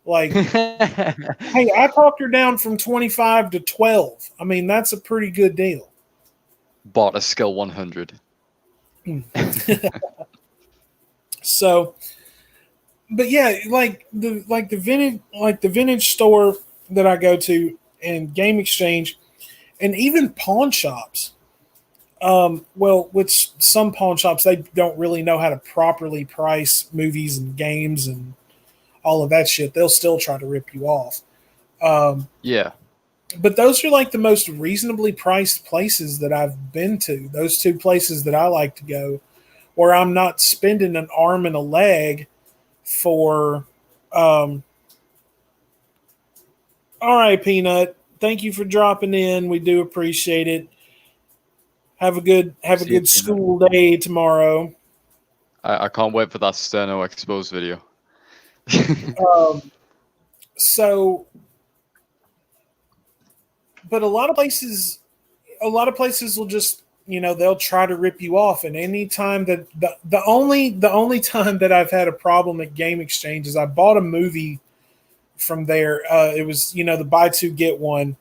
Like, hey, I talked her down from 25 to 12. I mean, that's a pretty good deal. Bought a skill 100. So, but yeah, like the vintage store that I go to, and Game Exchange, and even pawn shops. Which some pawn shops, they don't really know how to properly price movies and games and all of that shit. They'll still try to rip you off. Yeah. But those are like the most reasonably priced places that I've been to. Those 2 places that I like to go, where I'm not spending an arm and a leg for Um, all right, Peanut. Thank you for dropping in. We do appreciate it. Have a See you, good Peanut. school day tomorrow. I can't wait for that Sterno exposed video. Um, so, but a lot of places will just, they'll try to rip you off. And anytime that the only time that I've had a problem at Game Exchange is I bought a movie from there. It was, the buy two get one,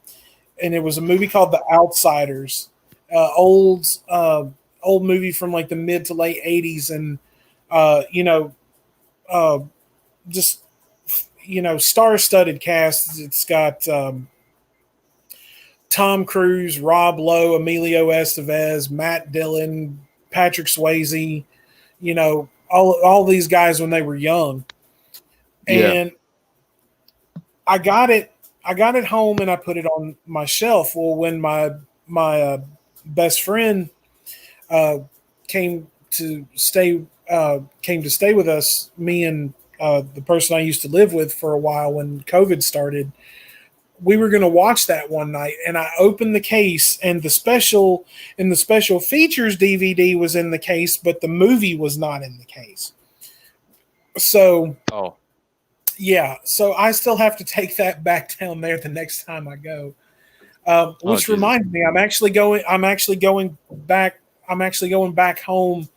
and it was a movie called The Outsiders, old movie from like the mid to late '80s, and uh, you know, uh, just star-studded cast. It's got Tom Cruise, Rob Lowe, Emilio Estevez, Matt Dillon, Patrick Swayze. All these guys when they were young, Yeah. and I got it. I got it home and I put it on my shelf. Well, when my best friend uh, came came to stay with us, me and the person I used to live with for a while when COVID started, we were going to watch that one night, and I opened the case, and the special features DVD was in the case, but the movie was not in the case. So, Oh. yeah, so I still have to take that back down there the next time I go. Which Jesus. reminds me, I'm actually going back. I'm actually going back home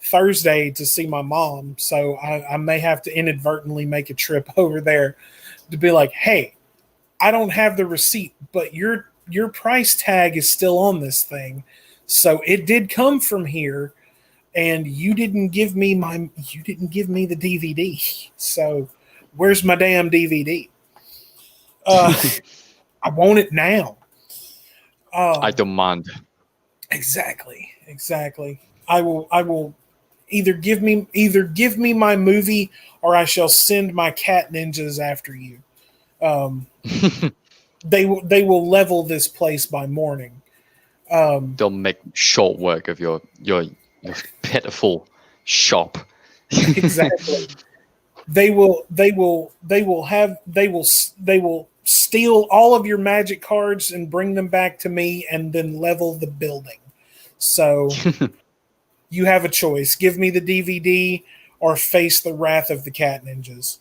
Thursday to see my mom. So I may have to inadvertently make a trip over there to be like, hey, I don't have the receipt, but your price tag is still on this thing. So it did come from here, and you didn't give me the DVD. So where's my damn DVD? I want it now. I demand. Exactly. I will either give me my movie, or I shall send my cat ninjas after you. They will level this place by morning. They'll make short work of your pitiful shop. Exactly. They will steal all of your magic cards and bring them back to me, and then level the building. So you have a choice. Give me the DVD or face the wrath of the cat ninjas.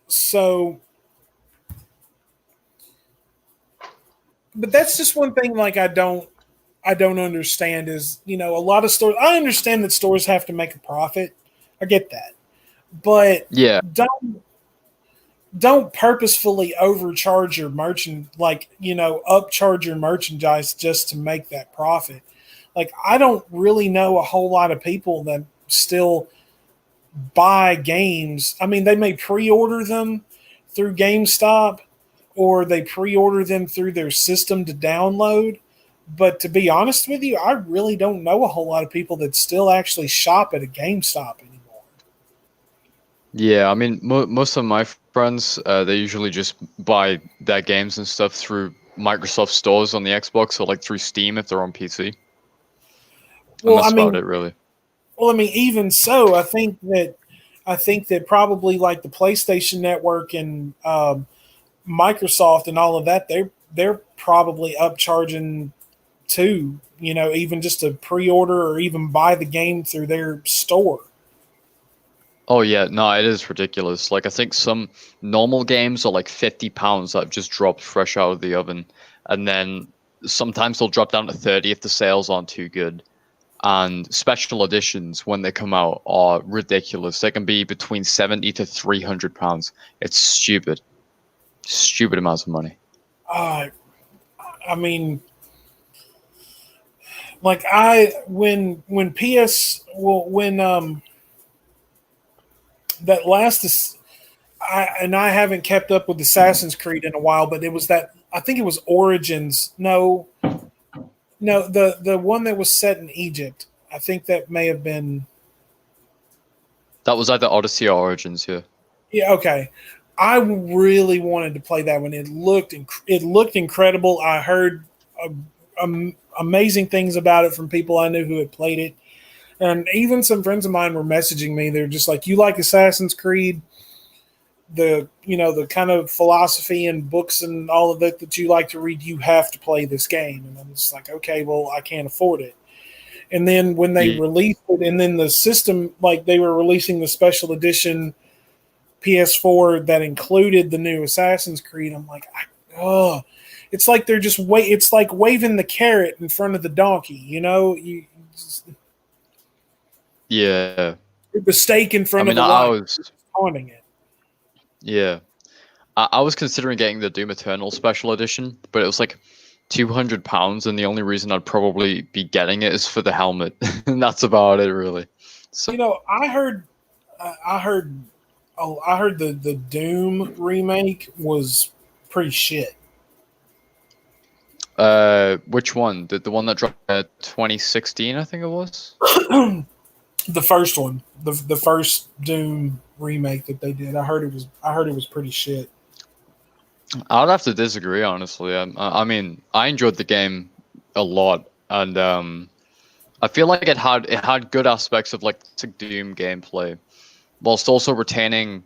So, but that's just one thing. Like I don't understand is, a lot of stores. I understand that stores have to make a profit. I get that, but Yeah. don't purposefully overcharge your upcharge your merchandise just to make that profit. Like I don't really know a whole lot of people that still buy games. I mean, they may pre-order them through GameStop, or they pre-order them through their system to download. But to be honest with you, I really don't know a whole lot of people that still actually shop at a GameStop anymore. Yeah, I mean, most of my friends, they usually just buy their games and stuff through Microsoft stores on the Xbox, or like through Steam if they're on PC. And Well, that's about it, really. Well, I mean, even so, I think that probably like the PlayStation Network and Microsoft and all of that, they're probably upcharging too. Even just to pre-order or even buy the game through their store. Oh yeah, no, it is ridiculous. Like I think some normal games are like £50 that have just dropped fresh out of the oven, and then sometimes they'll drop down to 30 if the sales aren't too good. And special editions when they come out are ridiculous. They can be between 70 to £300. It's stupid amounts of money. I mean, like I when PS well when that last is I haven't kept up with Assassin's Creed in a while, but it was that I think it was Origins. No, the one that was set in Egypt. I think that may have been. That was either Odyssey or Origins, yeah. Yeah, okay. I really wanted to play that one. It looked incredible. I heard amazing things about it from people I knew who had played it. And even some friends of mine were messaging me. They're just like, "You like Assassin's Creed? The kind of philosophy and books and all of it that you like to read, you have to play this game." And I'm just like, okay, well, I can't afford it. And then when they Yeah. released it, and then the system, like they were releasing the special edition PS4 that included the new Assassin's Creed, I'm like, oh, it's like they're just it's like waving the carrot in front of the donkey, you just, Yeah. the stake in I front of mean, the I lion, was, just taunting it. yeah. I was considering getting the Doom Eternal special edition, but it was like £200, and the only reason I'd probably be getting it is for the helmet, and that's about it, really. So, I heard, I heard, I heard the Doom remake was pretty shit. which one? The one that dropped 2016, I think it was. The first one, the first Doom remake that they did, I heard it was pretty shit. I'd have to disagree, honestly. I mean, I enjoyed the game a lot, and I feel like it had good aspects of like Doom gameplay, whilst also retaining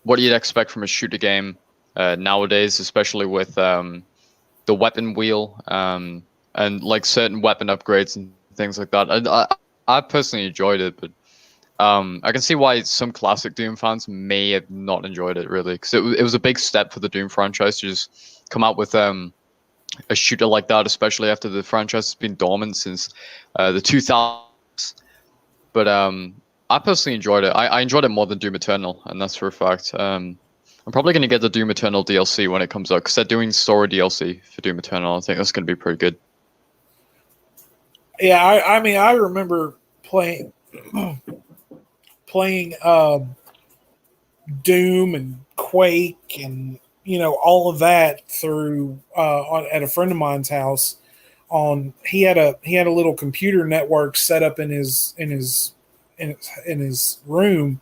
what you'd expect from a shooter game nowadays, especially with the weapon wheel and like certain weapon upgrades and things like that. I personally enjoyed it, but I can see why some classic Doom fans may have not enjoyed it really, because it was a big step for the Doom franchise to just come out with a shooter like that, especially after the franchise has been dormant since the 2000s. But I personally enjoyed it. I enjoyed it more than Doom Eternal, and that's for a fact. I'm probably going to get the Doom Eternal DLC when it comes out, because they're doing story DLC for Doom Eternal. I think that's going to be pretty good. Yeah, I mean, I remember playing Doom and Quake and all of that through at a friend of mine's house. On he had a little computer network set up in his room,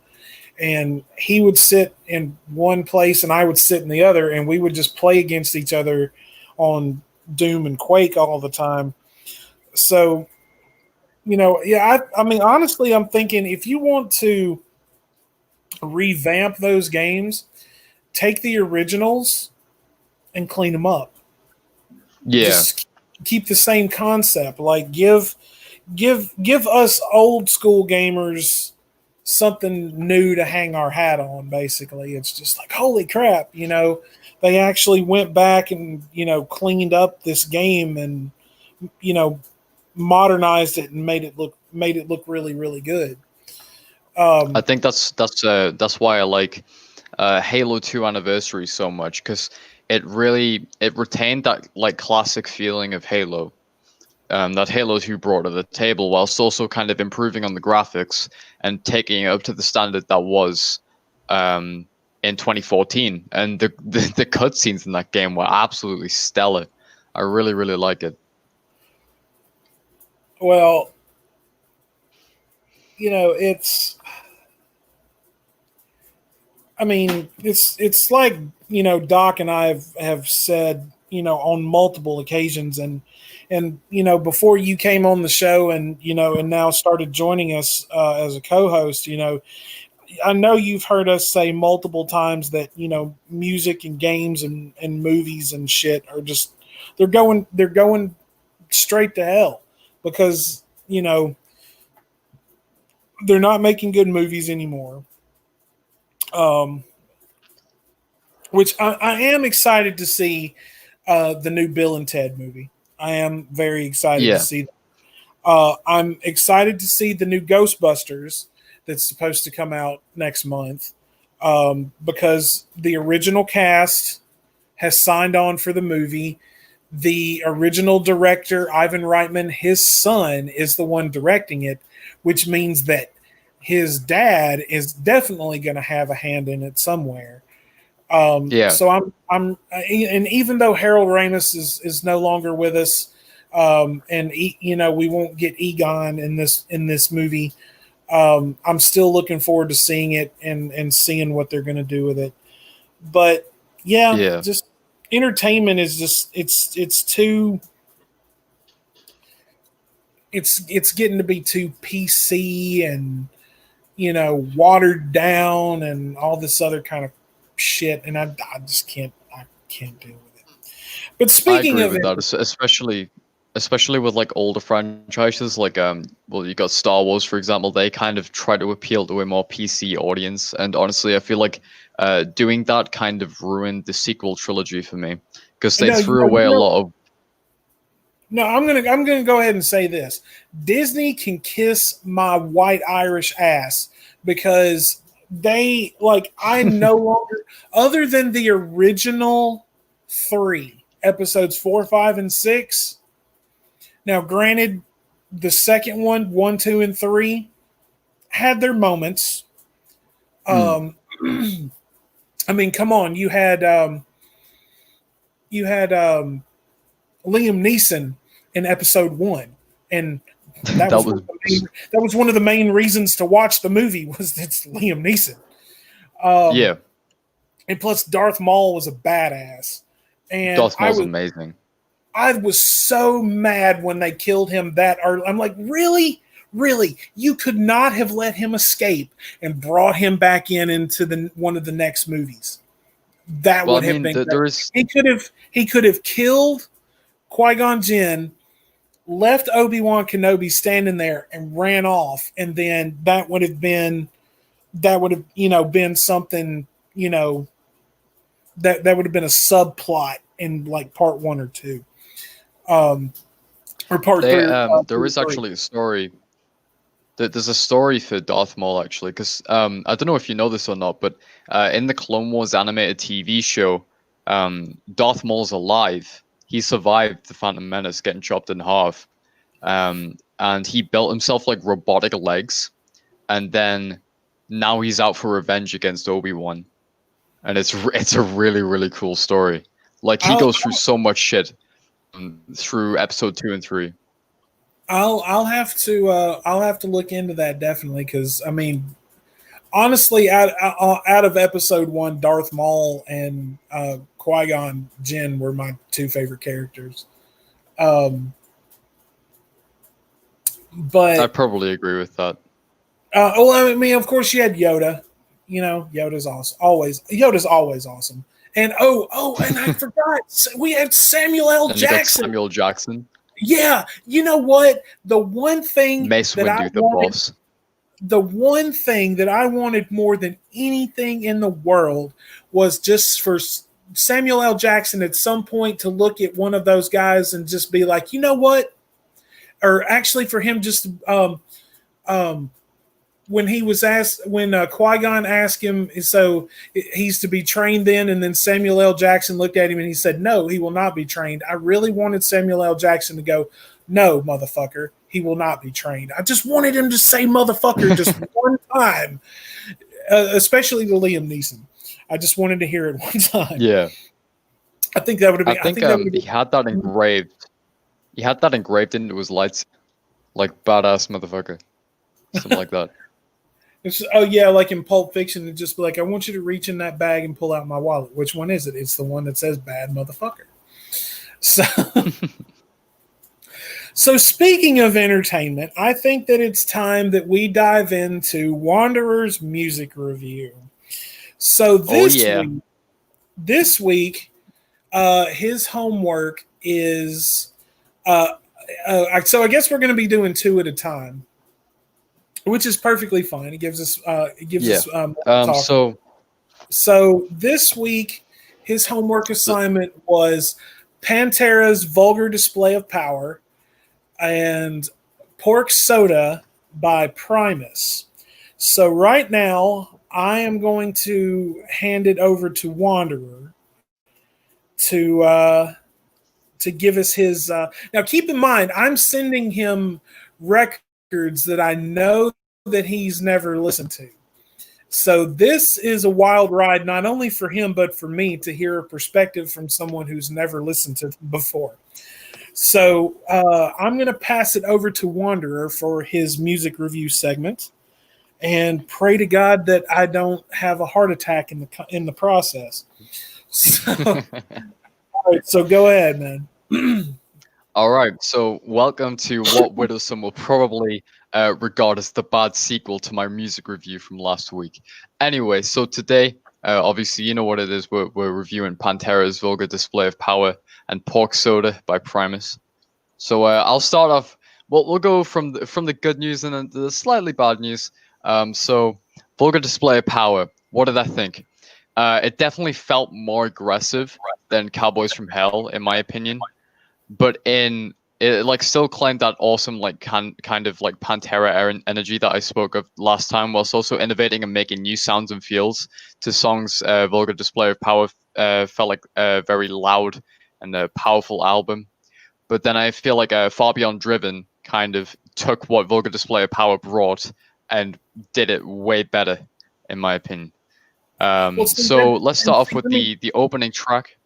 and he would sit in one place and I would sit in the other, and we would just play against each other on Doom and Quake all the time. So yeah, I mean, honestly, I'm thinking if you want to revamp those games, take the originals and clean them up. Yeah, Just keep the same concept. Like give us old school gamers something new to hang our hat on. Basically, it's just like holy crap, they actually went back and cleaned up this game and you know modernized it and made it look really really good. I Um, think that's why I like Halo 2 Anniversary so much, because it retained that like classic feeling of Halo. That Halo 2 brought to the table, whilst also kind of improving on the graphics and taking it up to the standard that was um, in 2014. And the cutscenes in that game were absolutely stellar. I really, really like it. well, it's I mean, it's like Doc and I have said on multiple occasions, and before you came on the show and and now started joining us as a co-host, I know you've heard us say multiple times that music and games and movies and shit are just they're going straight to hell because they're not making good movies anymore. Um, which I am excited to see the new Bill and Ted movie. I am very excited to Yeah, see that. I'm excited to see the new Ghostbusters that's supposed to come out next month because the original cast has signed on for the movie. The original director, Ivan Reitman, his son is the one directing it, which means that his dad is definitely going to have a hand in it somewhere. yeah. So and even though Harold Ramis is no longer with us, and we won't get Egon in this movie, I'm still looking forward to seeing it and seeing what they're going to do with it. But yeah, Yeah. just entertainment is just it's too it's getting to be too PC and watered down and all this other kind of shit, and I just can't deal with it. But I speaking agree of with it, that, especially with like older franchises, like well, you got Star Wars, for example. They kind of try to appeal to a more PC audience, and honestly, I feel like doing that kind of ruined the sequel trilogy for me because they no, threw away a lot of. no, I'm gonna go ahead and say this: Disney can kiss my white Irish ass because they I no longer, other than the original 3 episodes 4, 5, and 6. Now, granted, the second one, 1, 2, and 3, had their moments. I mean, come on, you had Liam Neeson in episode 1, and that That was was one of the main reasons to watch the movie was it's Liam Neeson. yeah. And plus, Darth Maul was a badass, and Darth Maul's amazing. I was so mad when they killed him that early. I'm like, really? Really? You could not have let him escape and brought him back into one of the next movies. That Well, would I have mean, been there great. is He could have killed Qui-Gon Jinn, left Obi-Wan Kenobi standing there and ran off, and then that would have been been something, that would have been a subplot in like part 1 or 2. Or part 3. there is actually a story. There's a story for Darth Maul actually, because I don't know if you know this or not, but in the Clone Wars animated TV show, Darth Maul's alive. He survived the Phantom Menace getting chopped in half, and he built himself like robotic legs, and then now he's out for revenge against Obi-Wan, and it's a really cool story. Like he goes through so much shit through episode 2 and 3. I'll have to look into that definitely, because I mean, honestly, out of episode 1, Darth Maul and Qui-Gon Jinn were my 2 favorite characters. But I probably agree with that. well, I mean, of course, you had Yoda. Yoda's awesome. Yoda's always awesome. And and I forgot, we had Samuel L. And you got Jackson. Samuel Jackson. Yeah, you know what? The one thing Mace that Windu, the boss. The one thing that I wanted more than anything in the world was just for Samuel L. Jackson at some point to look at one of those guys and just be like, you know what? Or actually, for him just when he was asked, when Qui-Gon asked him, so he's to be trained then, and then Samuel L. Jackson looked at him and he said, no, he will not be trained. I really wanted Samuel L. Jackson to go, no, motherfucker, he will not be trained. I just wanted him to say motherfucker just one time, especially to Liam Neeson. I just wanted to hear it one time. Yeah. I think that would have been. I think he had that engraved. He had that engraved into his lights, like badass motherfucker, something like that. Like in Pulp Fiction, it'd just be like, I want you to reach in that bag and pull out my wallet. Which one is it? It's the one that says bad motherfucker. So, so speaking of entertainment, I think that it's time that we dive into Wanderer's music review. So this week, his homework is, so I guess we're going to be doing 2 at a time, which is perfectly fine. It gives us, So this week, his homework assignment was Pantera's Vulgar Display of Power and Pork Soda by Primus. So right now, I am going to hand it over to Wanderer to give us his. Now, keep in mind, I'm sending him records that I know that he's never listened to. So this is a wild ride, not only for him, but for me to hear a perspective from someone who's never listened to them before. So I'm going to pass it over to Wanderer for his music review segment, and pray to God that I don't have a heart attack in the process. So, all right, so go ahead, man. All right, so welcome to what Widowsome will probably regard as the bad sequel to my music review from last week. Anyway, so today, obviously, you know what it is. We're reviewing Pantera's Vulgar Display of Power and Pork Soda by Primus. So I'll start off. We'll go from the good news and then the slightly bad news. So Vulgar Display of Power. What did I think? It definitely felt more aggressive than Cowboys from Hell, in my opinion, but in it like still claimed that awesome like kind of like Pantera energy that I spoke of last time, whilst also innovating and making new sounds and feels to songs. Vulgar Display of Power felt like a very loud and a powerful album, but then I feel like Far Beyond Driven kind of took what Vulgar Display of Power brought and did it way better, in my opinion. Well, see, So let's start off with let me the opening track.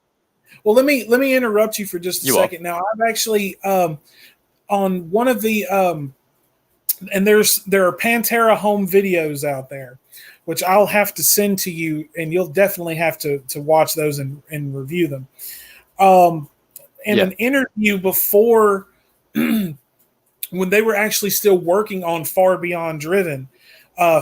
let me interrupt you for just a You are. second. Now, I've actually on one of the and there are Pantera home videos out there, which I'll have to send to you, and you'll definitely have to watch those and review them. In Yeah. an interview before when they were actually still working on Far Beyond Driven,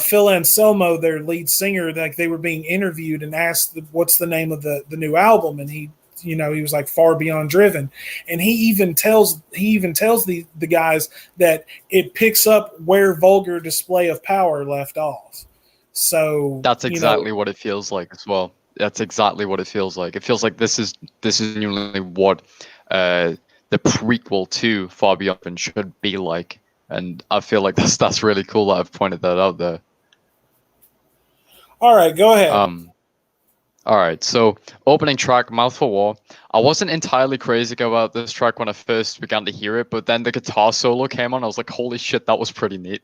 Phil Anselmo, their lead singer, like they were being interviewed and asked what's the name of the new album, and he was like Far Beyond Driven, and he even tells the guys that it picks up where Vulgar Display of Power left off. So That's exactly what it feels like as well. That's exactly what it feels like. It feels like this is genuinely what uh, the prequel to Far Beyond and should be like, and I feel like that's really cool that I've pointed that out there. all right, go ahead. All right, so opening track, Mouth for War. I wasn't entirely crazy about this track when I first began to hear it, but then the guitar solo came on. I was like, holy shit, that was pretty neat.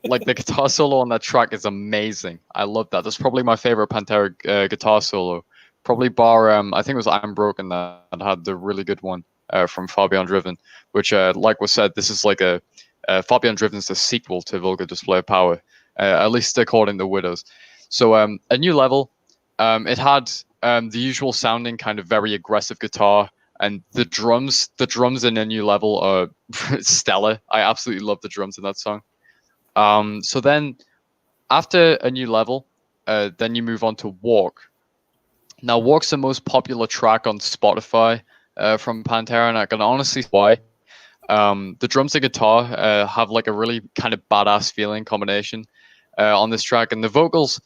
Like the guitar solo on that track is amazing. I love that. That's probably my favorite Pantera guitar solo. Probably bar I think it was I'm Broken that had the really good one from Far Beyond Driven, which like was said, this is like a Far Beyond Driven is the sequel to Vulgar Display of Power, at least according to Widows. So a new level. It had the usual sounding kind of very aggressive guitar, and the drums in a new level are stellar. I absolutely love the drums in that song. So then after a new level, then you move on to Walk. Now, Walk's the most popular track on Spotify from Pantera, and I can honestly see why. The drums and guitar have like a really kind of badass feeling combination on this track, and the vocals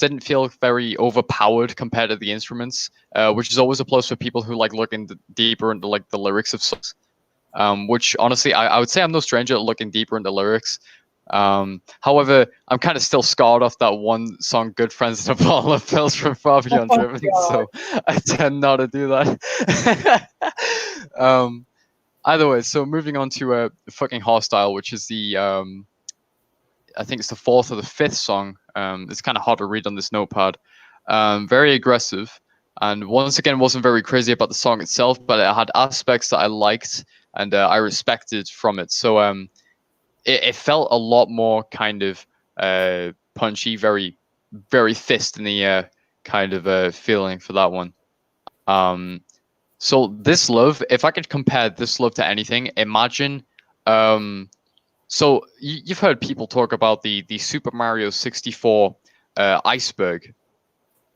didn't feel very overpowered compared to the instruments, which is always a plus for people who like looking deeper into like the lyrics of songs. Which honestly, I would say I'm no stranger at looking deeper into lyrics. However, I'm kind of still scarred off that one song, "Good Friends and a Bottle of Pills" from Far Beyond Oh Driven, God. so I tend not to do that. um, Either way, so moving on to "Fucking Hostile," which is the I think it's the fourth or the fifth song. It's kind of hard to read on this notepad. Very aggressive, and once again, wasn't very crazy about the song itself, but it had aspects that I liked and I respected from it. So it felt a lot more kind of punchy, very very fist in the air kind of feeling for that one. Um, so this love, if I could compare this love to anything, imagine. So you've heard people talk about the Super Mario 64 iceberg,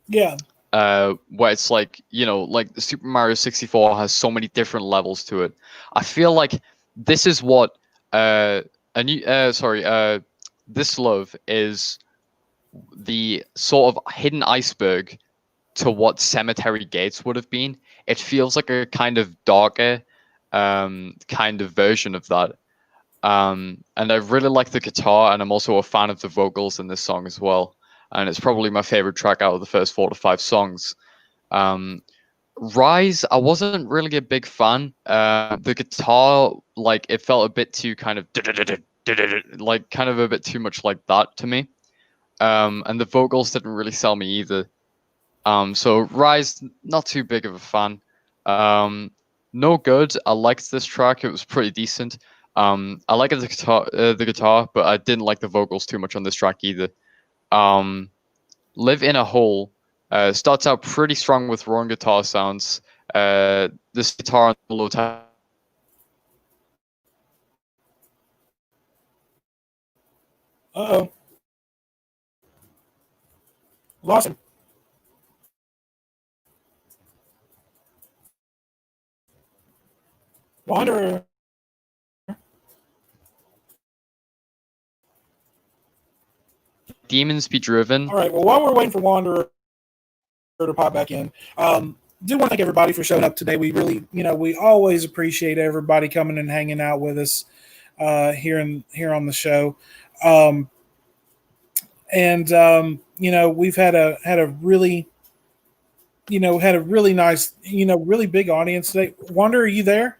Yeah. where it's like like the Super Mario 64 has so many different levels to it. I feel like this is what a new sorry this love is the sort of hidden iceberg to what Cemetery Gates would have been. It feels like a kind of darker kind of version of that. And I really like the guitar, and I'm also a fan of the vocals in this song as well. And it's probably my favorite track out of the first 4 to 5 songs. Um, Rise, I wasn't really a big fan. The guitar, like, it felt a bit too kind of like kind of a bit too much like that to me. And the vocals didn't really sell me either. So Rise, not too big of a fan. No Good, I liked this track. It was pretty decent. I like the guitar, but I didn't like the vocals too much on this track either. Live in a Hole starts out pretty strong with raw guitar sounds. This guitar on the low Uh-oh. Lost him. Wanderer. Demons Be Driven. All right. Well, while we're waiting for Wanderer to pop back in, do want to thank everybody for showing up today. We really, we always appreciate everybody coming and hanging out with us here on the show. We've had a really nice, really big audience today. Wonder, are you there?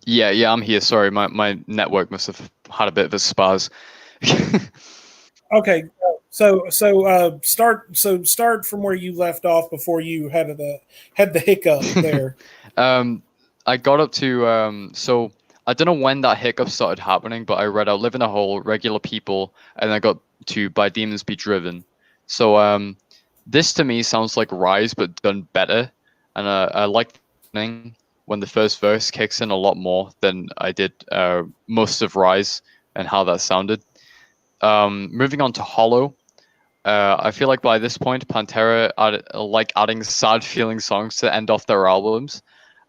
Yeah, I'm here. Sorry, my network must have had a bit of a spaz. Okay, start from where you left off before you had the hiccup there. I got up to so I don't know when that hiccup started happening, but I read out "Live in a Hole," "Regular People," and I got to "By Demons Be Driven." So this to me sounds like Rise, but done better, and I like when the first verse kicks in a lot more than I did most of Rise and how that sounded. Moving on to Hollow. I feel like by this point, Pantera like adding sad feeling songs to end off their albums,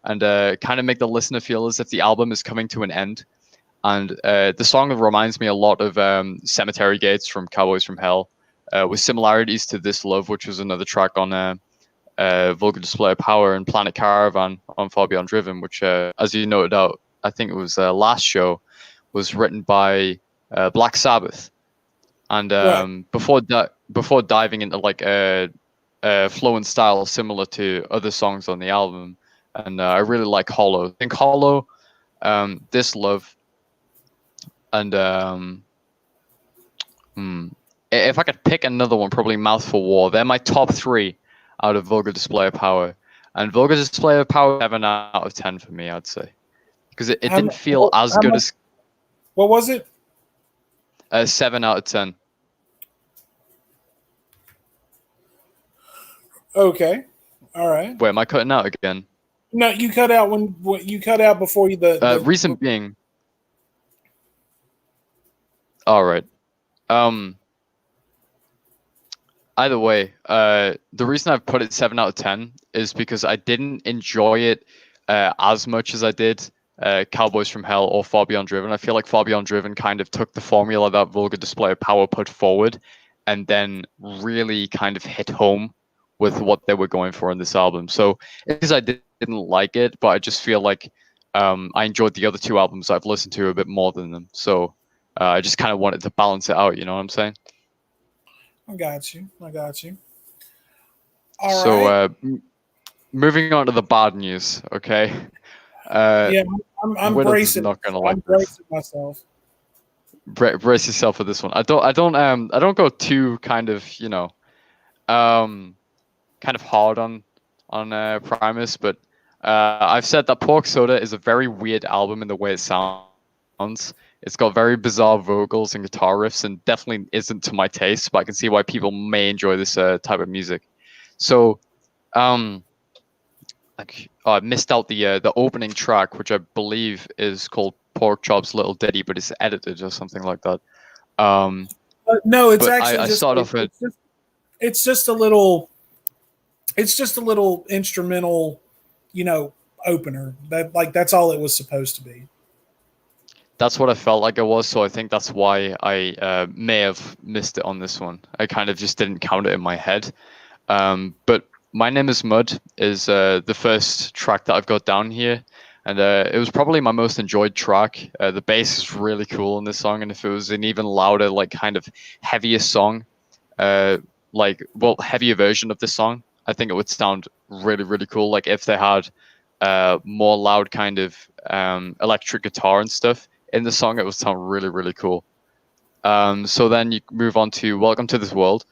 and kind of make the listener feel as if the album is coming to an end. And the song reminds me a lot of Cemetery Gates from Cowboys from Hell, with similarities to This Love, which was another track on Vulgar Display of Power, and Planet Caravan on Far Beyond Driven, which, as you noted out, I think it was last show, was written by Black Sabbath. And Right. before diving into like a flow and style similar to other songs on the album, and I really like Hollow. I think Hollow, This Love, and if I could pick another one, probably Mouth for War. They're my top three out of Vulgar Display of Power. And Vulgar Display of Power, 7 out of 10 for me, I'd say, because it How, didn't feel as how good much? as What was it? 7 out of 10. Okay. All right. Wait, am I cutting out again? No, you cut out when you cut out before you Reason being, all right. Um, Either way, the reason I've put it 7 out of 10 is because I didn't enjoy it as much as I did Cowboys from Hell or Far Beyond Driven. I feel like Far Beyond Driven kind of took the formula that Vulgar Display of Power put forward, and then really kind of hit home with what they were going for in this album. So because I didn't like it, but I just feel like I enjoyed the other two albums I've listened to a bit more than them. So I just kind of wanted to balance it out. You know what I'm saying? I got you. I got you. All So right. moving on to the bad news, okay? Yeah, I'm Winners is bracing. not gonna like I'm this. bracing myself. Brace yourself for this one. I don't go too kind of kind of hard on Primus, but I've said that Pork Soda is a very weird album in the way it sounds. It's got very bizarre vocals and guitar riffs, and definitely isn't to my taste. But I can see why people may enjoy this type of music. So, um, I missed out the opening track, which I believe is called Pork Chop's Little Ditty, but it's edited or something like that. Um, No, it's but actually I just start off at it's just a little instrumental, you know, opener. That's all it was supposed to be. that's what I felt like it was, so I think that's why I may have missed it on this one. I kind of just didn't count it in my head. But My Name is Mud is the first track that I've got down here, and it was probably my most enjoyed track. The bass is really cool in this song, and if it was an even louder, like kind of heavier song, heavier version of this song, I think it would sound really, really cool. Like if they had more loud kind of electric guitar and stuff in the song, it would sound really, really cool. So then you move on to Welcome to This World.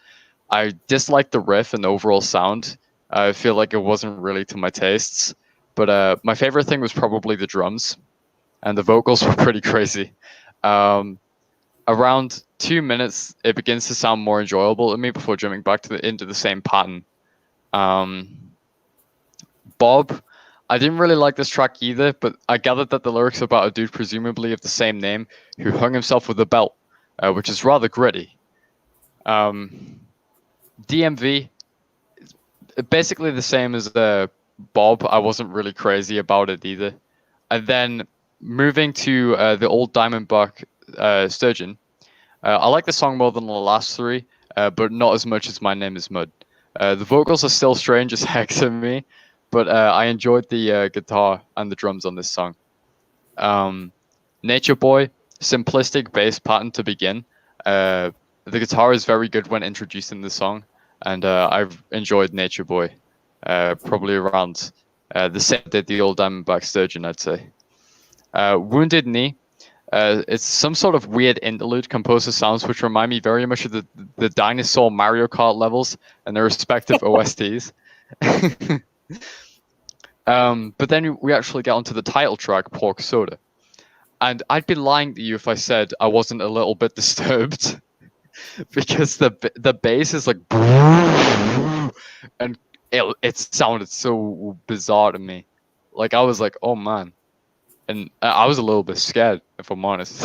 I disliked the riff and the overall sound. I feel like it wasn't really to my tastes. But my favorite thing was probably the drums, and the vocals were pretty crazy. Um, Around 2 minutes, it begins to sound more enjoyable to me before jumping back into the same pattern. Um, Bob, I didn't really like this track either, but I gathered that the lyrics are about a dude presumably of the same name who hung himself with a belt. which is rather gritty. DMV, basically the same as Bob. I wasn't really crazy about it either. And then moving to the old Diamondback Sturgeon, I like the song more than the last three, but not as much as My Name Is Mud. The vocals are still strange as heck to me, but I enjoyed the guitar and the drums on this song. Nature Boy, simplistic bass pattern to begin. The guitar is very good when introducing the song, and I've enjoyed Nature Boy probably around the same did the old Diamondback Sturgeon, I'd say. Wounded Knee, it's some sort of weird interlude composed of sounds which remind me very much of the dinosaur Mario Kart levels and their respective OSTs. But then we actually get onto the title track, Pork Soda. And I'd be lying to you if I said I wasn't a little bit disturbed because the bass is like and it sounded so bizarre to me. Like I was like, oh man. And I was a little bit scared, if I'm honest.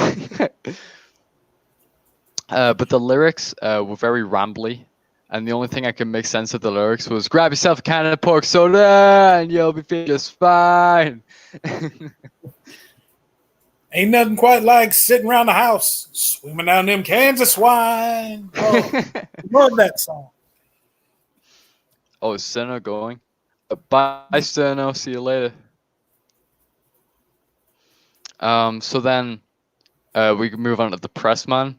But the lyrics were very rambly, and the only thing I could make sense of the lyrics was grab yourself a can of pork soda and you'll be feeling just fine. Ain't nothing quite like sitting around the house, swimming down them cans of swine. Oh, love that song. Oh, is Steno going? Bye, Steno. See you later. So then we can move on to the Pressman.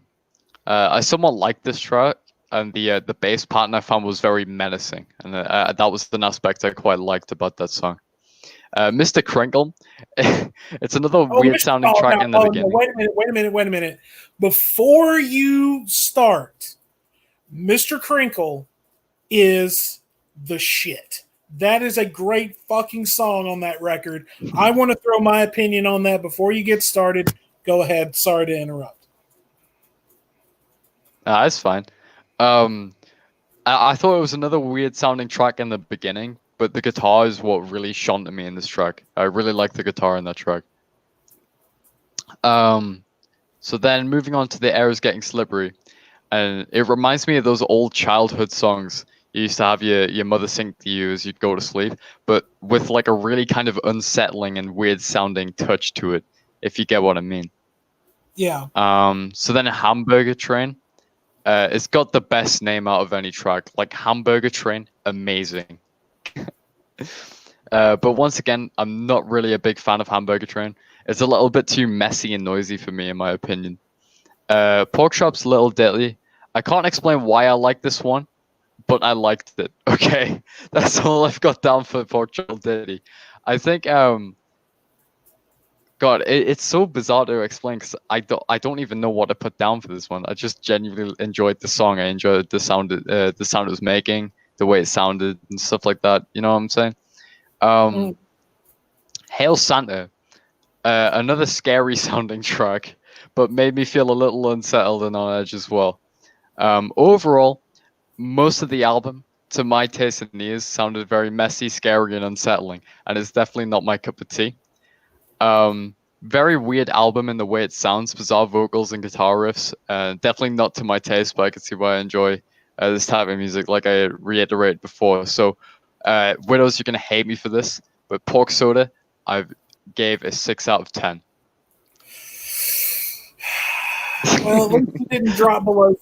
I somewhat liked this track, and the bass pattern I found was very menacing, and that was an aspect I quite liked about that song. Mr. Crinkle, it's another weird sounding track in the beginning. No, wait a minute. Before you start, Mr. Crinkle is the shit. That is a great fucking song on that record. I want to throw my opinion on that before you get started. Go ahead. Sorry to interrupt. That's fine. I thought it was another weird sounding track in the beginning, but the guitar is what really shone to me in this track. I really like the guitar in that track. So then moving on to The Air Is Getting Slippery, and it reminds me of those old childhood songs you used to have your mother sing to you as you'd go to sleep, but with like a really kind of unsettling and weird sounding touch to it, if you get what I mean. Yeah. So then Hamburger Train, it's got the best name out of any track. Like Hamburger Train, amazing. But once again, I'm not really a big fan of Hamburger Train. It's a little bit too messy and noisy for me, in my opinion. Pork Chop's Little Ditty. I can't explain why I like this one, but I liked it. Okay, that's all I've got down for Pork Chop Ditty. I think God, it's so bizarre to explain because I don't even know what to put down for this one. I just genuinely enjoyed the song. I enjoyed the sound it was making, the way it sounded and stuff like that. You know what I'm saying? Hail Santa, another scary sounding track, but made me feel a little unsettled and on edge as well. Overall, most of the album, to my taste and ears, sounded very messy, scary, and unsettling, and it's definitely not my cup of tea. Very weird album in the way it sounds, bizarre vocals and guitar riffs. Definitely not to my taste, but I can see why I enjoy this type of music, like I reiterated before. So, Widows, you're gonna hate me for this, but Pork Soda, I gave a 6 out of 10. Well, at least you didn't drop below.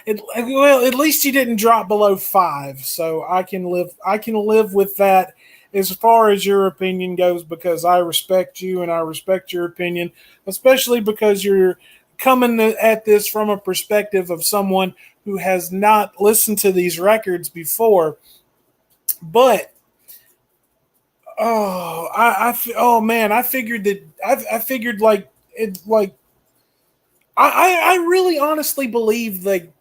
At least you didn't drop below 5, so I can live with that as far as your opinion goes, because I respect you and I respect your opinion, especially because you're coming at this from a perspective of someone who has not listened to these records before. But I really honestly believe like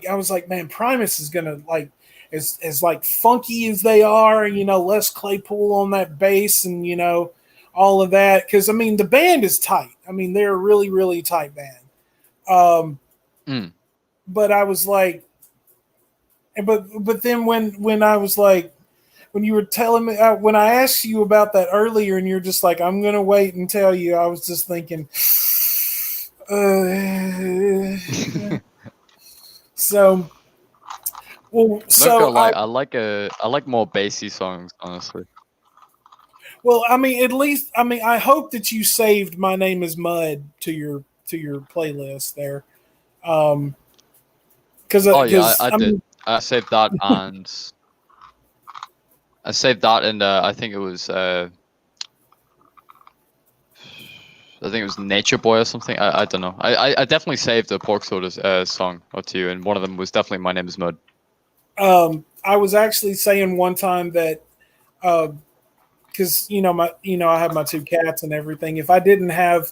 I was like, man, Primus is gonna like as like funky as they are, Les Claypool on that bass and all of that, because I mean the band is tight. I mean they're a really, really tight band. But I was like, but then when I was like, when you were telling me, when I asked you about that earlier, and you're just like, I'm gonna wait and tell you, I was just thinking, Uh, so, well, Not so gonna lie, I like more bassy songs, honestly. well, I mean, at least, I mean, I hope that you saved "My Name Is Mud" to your playlist there, Oh yeah, because I I did. mean, I saved that, and I think it was Nature Boy or something. I don't know. I definitely saved a Pork Soda song or two, and one of them was definitely My Name Is Mud. I was actually saying one time that because I have my two cats and everything. If I didn't have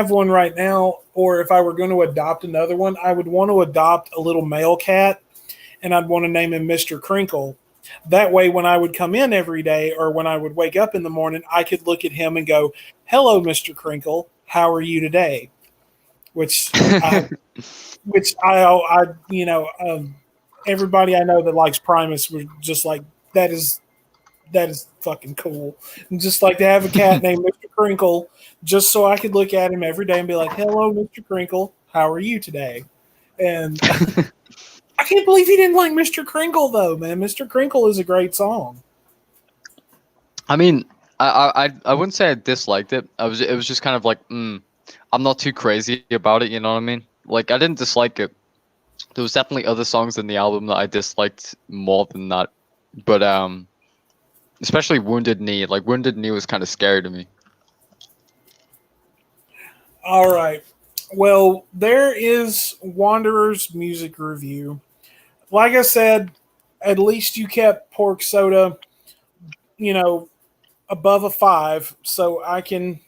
one right now, or if I were going to adopt another one, I would want to adopt a little male cat, and I'd want to name him Mr. Crinkle. That way, when I would come in every day or when I would wake up in the morning, I could look at him and go, "Hello, Mr. Crinkle. How are you today?" Which I, which everybody I know that likes Primus was just like, that is fucking cool. And just like to have a cat named Mr. Crinkle, just so I could look at him every day and be like, "Hello, Mr. Crinkle. How are you today?" And I can't believe he didn't like Mr. Crinkle though, man. Mr. Crinkle is a great song. I mean, I wouldn't say I disliked it. It was just kind of like, I'm not too crazy about it. You know what I mean? Like, I didn't dislike it. There was definitely other songs in the album that I disliked more than that. But especially Wounded Knee. Like, Wounded Knee was kind of scary to me. All right. Well, there is Wanderer's music review. Like I said, at least you kept Pork Soda, you know, above a 5, so I can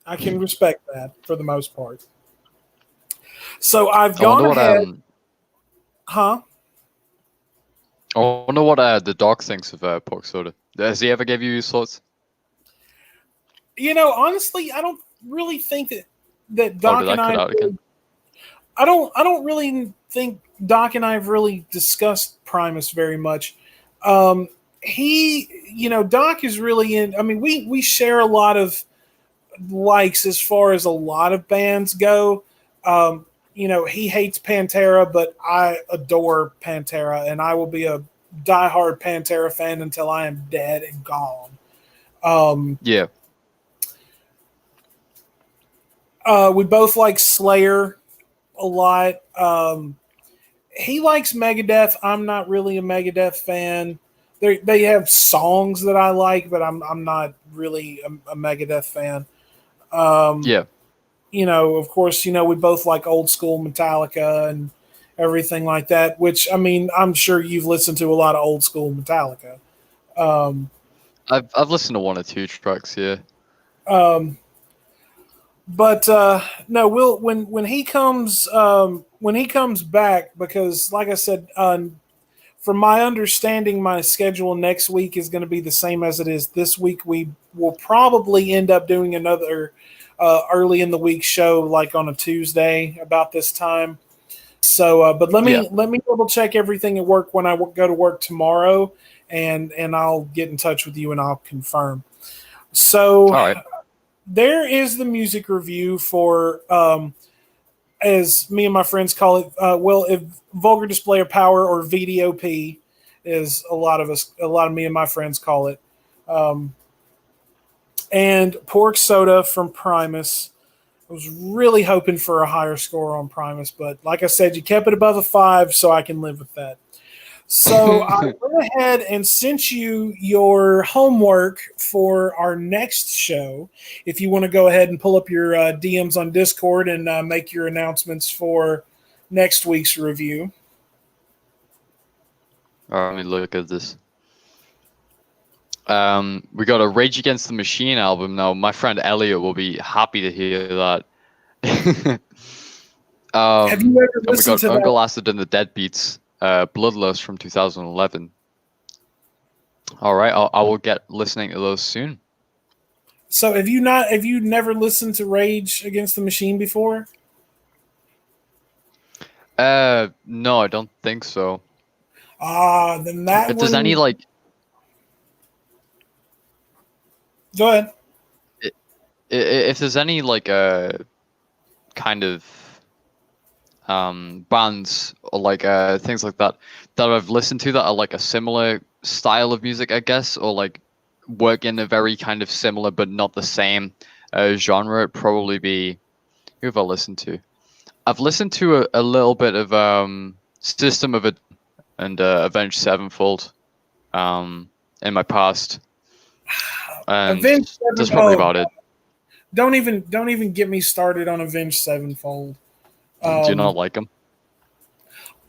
respect that for the most part. So I've I wonder gone what ahead, huh? I wonder what the dog thinks of Pork Soda. Has he ever gave you his thoughts? Honestly, I don't really think that Oh, did Doc I and cut I out again? I don't really think Doc and I have really discussed Primus very much. Doc is really in. I mean, we share a lot of likes as far as a lot of bands go. He hates Pantera, but I adore Pantera, and I will be a diehard Pantera fan until I am dead and gone. Um, Yeah. we both like Slayer a lot. He likes Megadeth. I'm not really a Megadeth fan. They have songs that I like, but I'm not really a Megadeth fan. Um, Yeah. of course, we both like old school Metallica and everything like that. Which I mean, I'm sure you've listened to a lot of old school Metallica. Um, I've listened to one or two tracks. Yeah. um, but no, we'll when he comes back, because like I said, from my understanding, my schedule next week is going to be the same as it is this week. We will probably end up doing another early in the week show, like on a Tuesday about this time. So, but Yeah. let me double check everything at work when I go to work tomorrow, and I'll get in touch with you and I'll confirm. So All right. there is the music review for as me and my friends call it, if vulgar display of power, or VDOP, is a lot of me and my friends call it. And Pork Soda from Primus. I was really hoping for a higher score on Primus, but like I said, you kept it above a 5, so I can live with that. So I went ahead and sent you your homework for our next show. If you want to go ahead and pull up your DMs on Discord and make your announcements for next week's review. All right, let me look at this. We got a Rage Against the Machine album now. My friend Elliot will be happy to hear that. Have you ever And we listened got to that? Uncle Acid and the Deadbeats, Bloodlust from 2011. All right, I will get listening to those soon. So have you never listened to Rage Against the Machine before? No, I don't think so. Then that If there's any one. like, Go ahead. if there's any like kind of bands or like things like that I've listened to that are like a similar style of music, I guess, or like work in a very kind of similar but not the same genre, it'd probably be, who have I listened to? I've listened to a little bit of System of a and Avenged Sevenfold in my past, and Avenged that's probably Sevenfold. about it. Don't even get me started on Avenged Sevenfold. Do you not like them?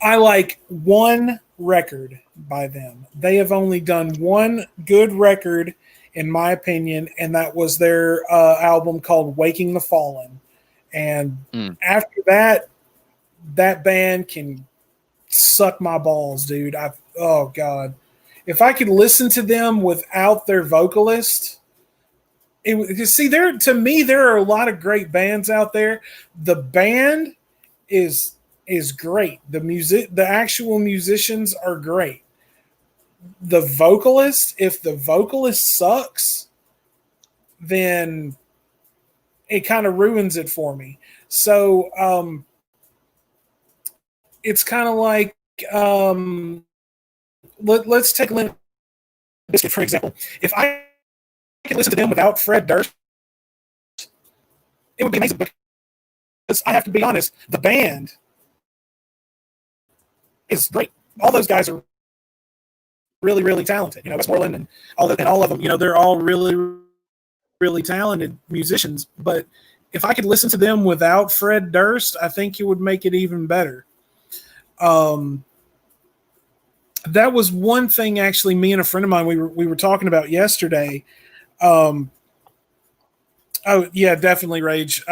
I like one record by them. They have only done one good record, in my opinion, and that was their album called "Waking the Fallen." And after that, that band can suck my balls, dude. Oh god, if I could listen to them without their vocalist, see, there to me there are a lot of great bands out there. The band is great. The actual musicians are great. The vocalist, if the vocalist sucks, then it kind of ruins it for me. So it's kind of like let's take Limp Bizkit for example. If I could listen to them without Fred Durst, it would be amazing. Because I have to be honest, the band is great. All those guys are really, really talented. You know, Westmoreland and all of them. You know, they're all really, really talented musicians. But if I could listen to them without Fred Durst, I think it would make it even better. That was one thing actually. Me and a friend of mine we were talking about yesterday. Oh yeah, definitely Rage.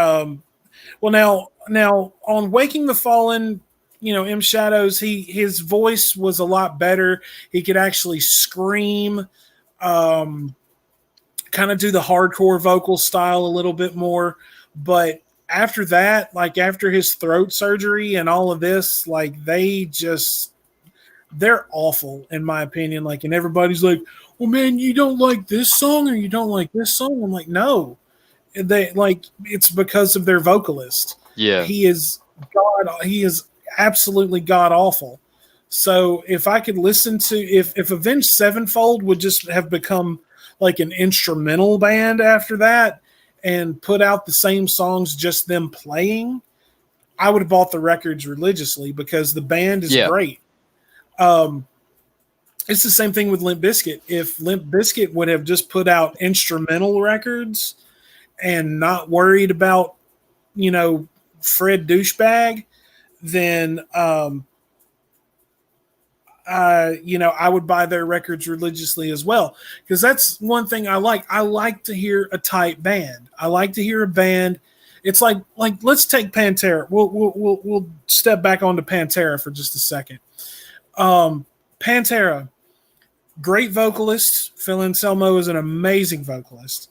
Well, now on Waking the Fallen, you know, M Shadows, his voice was a lot better. He could actually scream, kind of do the hardcore vocal style a little bit more. But after that, like after his throat surgery and all of this, like they're awful in my opinion. Like, and everybody's like, well, man, you don't like this song or you don't like this song. I'm like, no, it's because of their vocalist. Yeah. He is absolutely god awful. So if I could listen to if Avenged Sevenfold would just have become like an instrumental band after that and put out the same songs just them playing, I would have bought the records religiously because the band is great. It's the same thing with Limp Bizkit. If Limp Bizkit would have just put out instrumental records and not worried about, you know, Fred douchebag, then you know, I would buy their records religiously as well. Because that's one thing I like. I like to hear a tight band. I like to hear a band. It's like let's take Pantera. We'll step back onto Pantera for just a second. Pantera, great vocalist. Phil Anselmo is an amazing vocalist.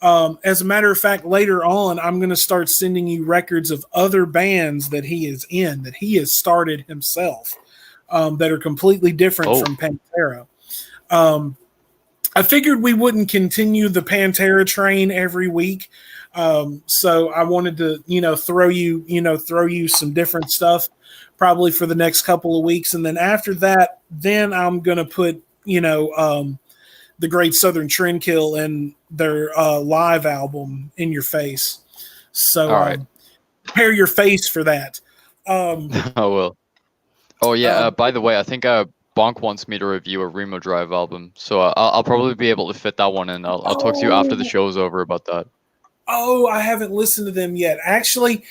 As a matter of fact, later on, I'm going to start sending you records of other bands that he is in, that he has started himself, that are completely different from Pantera. I figured we wouldn't continue the Pantera train every week. So I wanted to, you know, throw you some different stuff probably for the next couple of weeks. And then after that, then I'm going to put, you know, the Great Southern Trendkill and their live album In Your Face. So right. prepare your face for that. I will. Oh yeah. By the way, I think Bonk wants me to review a Remo Drive album, so I'll probably be able to fit that one in. I'll talk to you after the show's over about that. Oh, I haven't listened to them yet. Actually,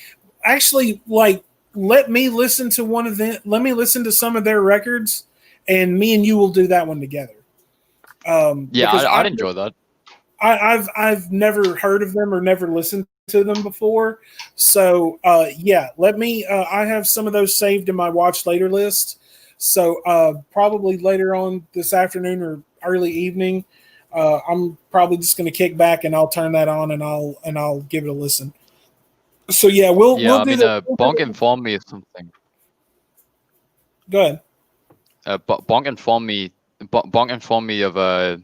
like let me listen to one of them. Let me listen to some of their records, and me and you will do that one together. Yeah, I'd enjoy that. I've never heard of them or never listened to them before. So yeah, let me. I have some of those saved in my watch later list. So probably later on this afternoon or early evening, I'm probably just going to kick back and I'll turn that on and I'll give it a listen. So yeah, we'll do that. Bonk informed me of something. Go ahead. Bonk informed me of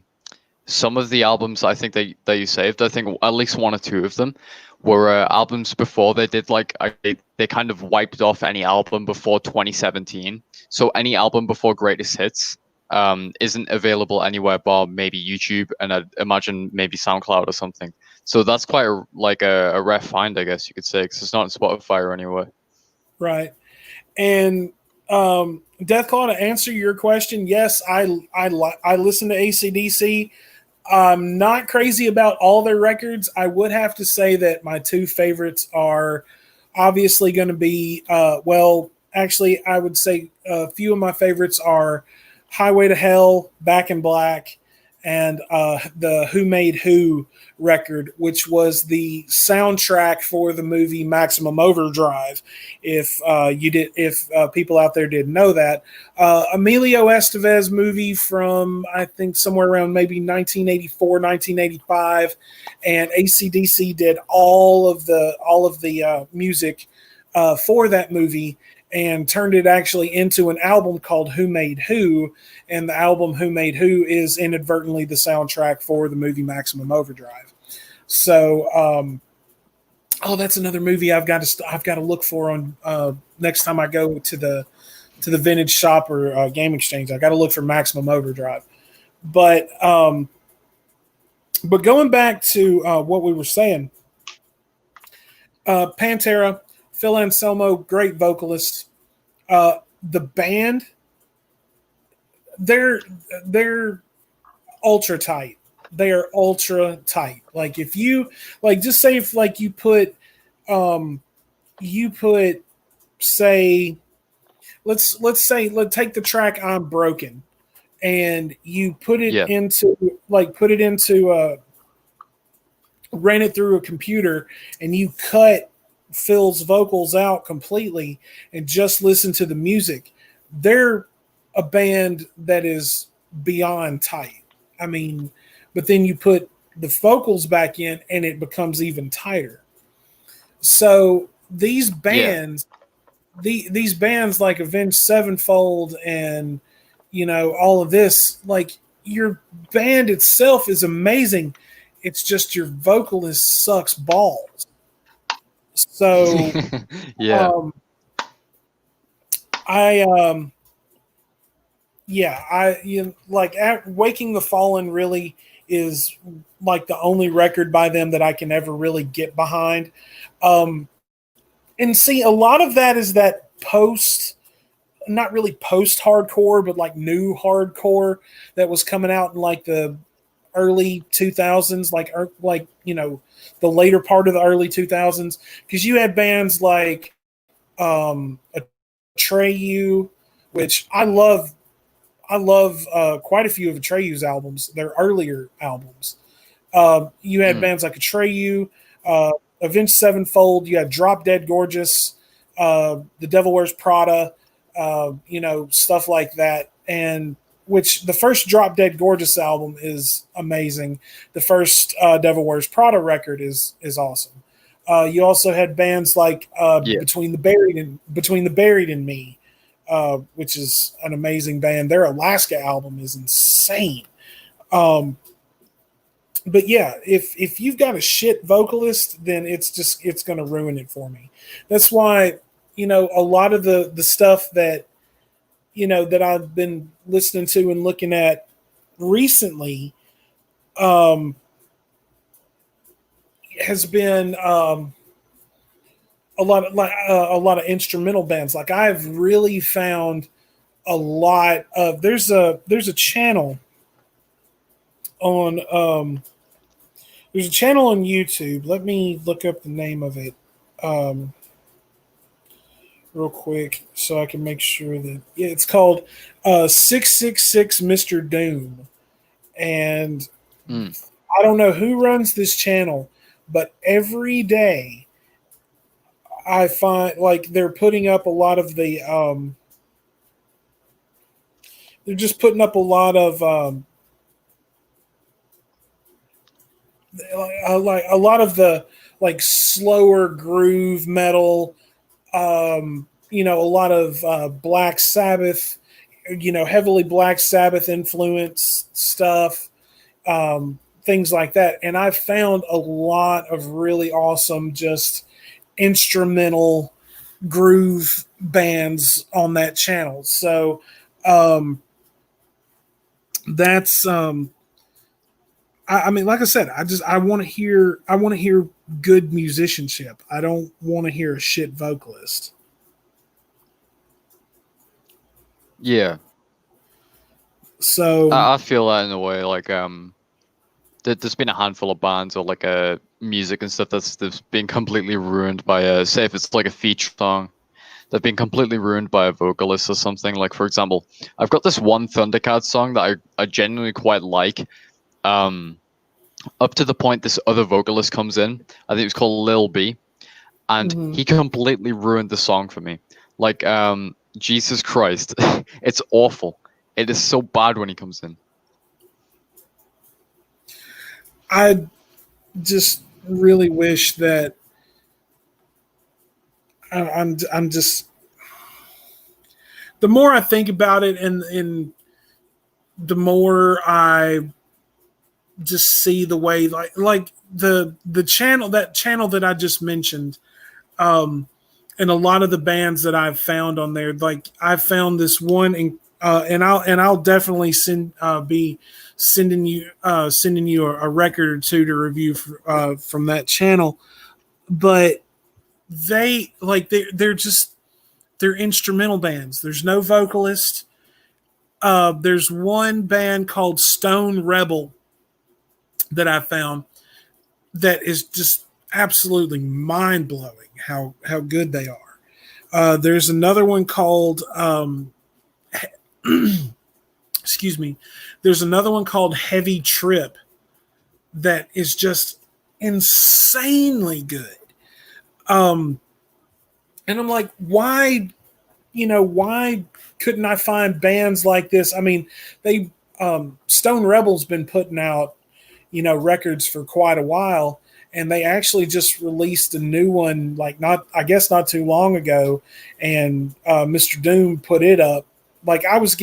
some of the albums I think that you saved, I think at least one or two of them were albums before they did they kind of wiped off any album before 2017. So any album before Greatest Hits isn't available anywhere bar maybe YouTube, and I'd imagine maybe SoundCloud or something. So that's quite a rare find, I guess you could say, because it's not on Spotify or anywhere. Right. And Deathclaw, to answer your question, yes, I listen to AC/DC. I'm not crazy about all their records. I would have to say that my two favorites are obviously going to be, actually, I would say a few of my favorites are Highway to Hell, Back in Black, and the Who Made Who record, which was the soundtrack for the movie Maximum Overdrive. If people out there didn't know that, Emilio Estevez movie from I think somewhere around maybe 1984, 1985, and AC/DC did all of the music for that movie, and turned it actually into an album called Who Made Who, and the album Who Made Who is inadvertently the soundtrack for the movie Maximum Overdrive. So, that's another movie I've got to look for on next time I go to the vintage shop or game exchange. I got to look for Maximum Overdrive. But going back to what we were saying, Pantera, Phil Anselmo, great vocalist. The band, they're ultra tight. They are ultra tight. Like if you just say if you put say let's take the track I'm Broken, and you put it into ran it through a computer, and you cut Phil's vocals out completely and just listen to the music. They're a band that is beyond tight. I mean, but then you put the vocals back in and it becomes even tighter. So these bands, these bands like Avenged Sevenfold and, all of this, like your band itself is amazing. It's just your vocalist sucks balls. So, Waking the Fallen really is like the only record by them that I can ever really get behind. And see, a lot of that is that not really post hardcore, but like new hardcore that was coming out in like the early 2000s, the later part of the early 2000s, because you had bands like Atreyu, which I love quite a few of Atreyu's albums, their earlier albums. You had bands like Atreyu, Avenged Sevenfold, you had Drop Dead Gorgeous, The Devil Wears Prada, stuff like that. And which the first Drop Dead Gorgeous album is amazing. The first Devil Wears Prada record is awesome. You also had bands like Between the Buried and Me, which is an amazing band. Their Alaska album is insane. But yeah, if you've got a shit vocalist, then it's going to ruin it for me. That's why, a lot of the stuff that, that I've been listening to and looking at recently, has been a lot of instrumental bands. Like I've really found a lot of there's a channel on YouTube. Let me look up the name of it real quick so I can make sure that it's called 666 Mr. Doom. And I don't know who runs this channel, but every day I find like they're putting up a lot of the they're just putting up a lot of a lot of the like slower groove metal, a lot of Black Sabbath, heavily Black Sabbath influenced stuff, things like that. And I've found a lot of really awesome, just instrumental groove bands on that channel. So um, that's I mean, like I said, I want to hear good musicianship. I don't want to hear a shit vocalist. Yeah, So I feel that in a way. Like there's been a handful of bands or like music and stuff that's been completely ruined by say if it's like a feature song, they've been completely ruined by a vocalist or something. Like for example, I've got this one Thundercat song that I genuinely quite like. Um, Up to the point this other vocalist comes in. I think it was called Lil B, and mhm. he completely ruined the song for me. Like Jesus Christ, it's awful. It is so bad when he comes in. I just really wish that I'm just the more I think about it, and the more I just see the way like the channel that I just mentioned, and a lot of the bands that I've found on there, like I found this one, and I'll definitely be sending you a record or two to review from that channel. But they're instrumental bands. There's no vocalist. There's one band called Stone Rebel that I found that is just absolutely mind blowing how good they are. There's another one called excuse me. There's another one called Heavy Trip that is just insanely good. Um, and I'm like, why couldn't I find bands like this? I mean, they Stone Rebel's been putting out, records for quite a while, and they actually just released a new one, like not too long ago, and Mr. Doom put it up. Like I was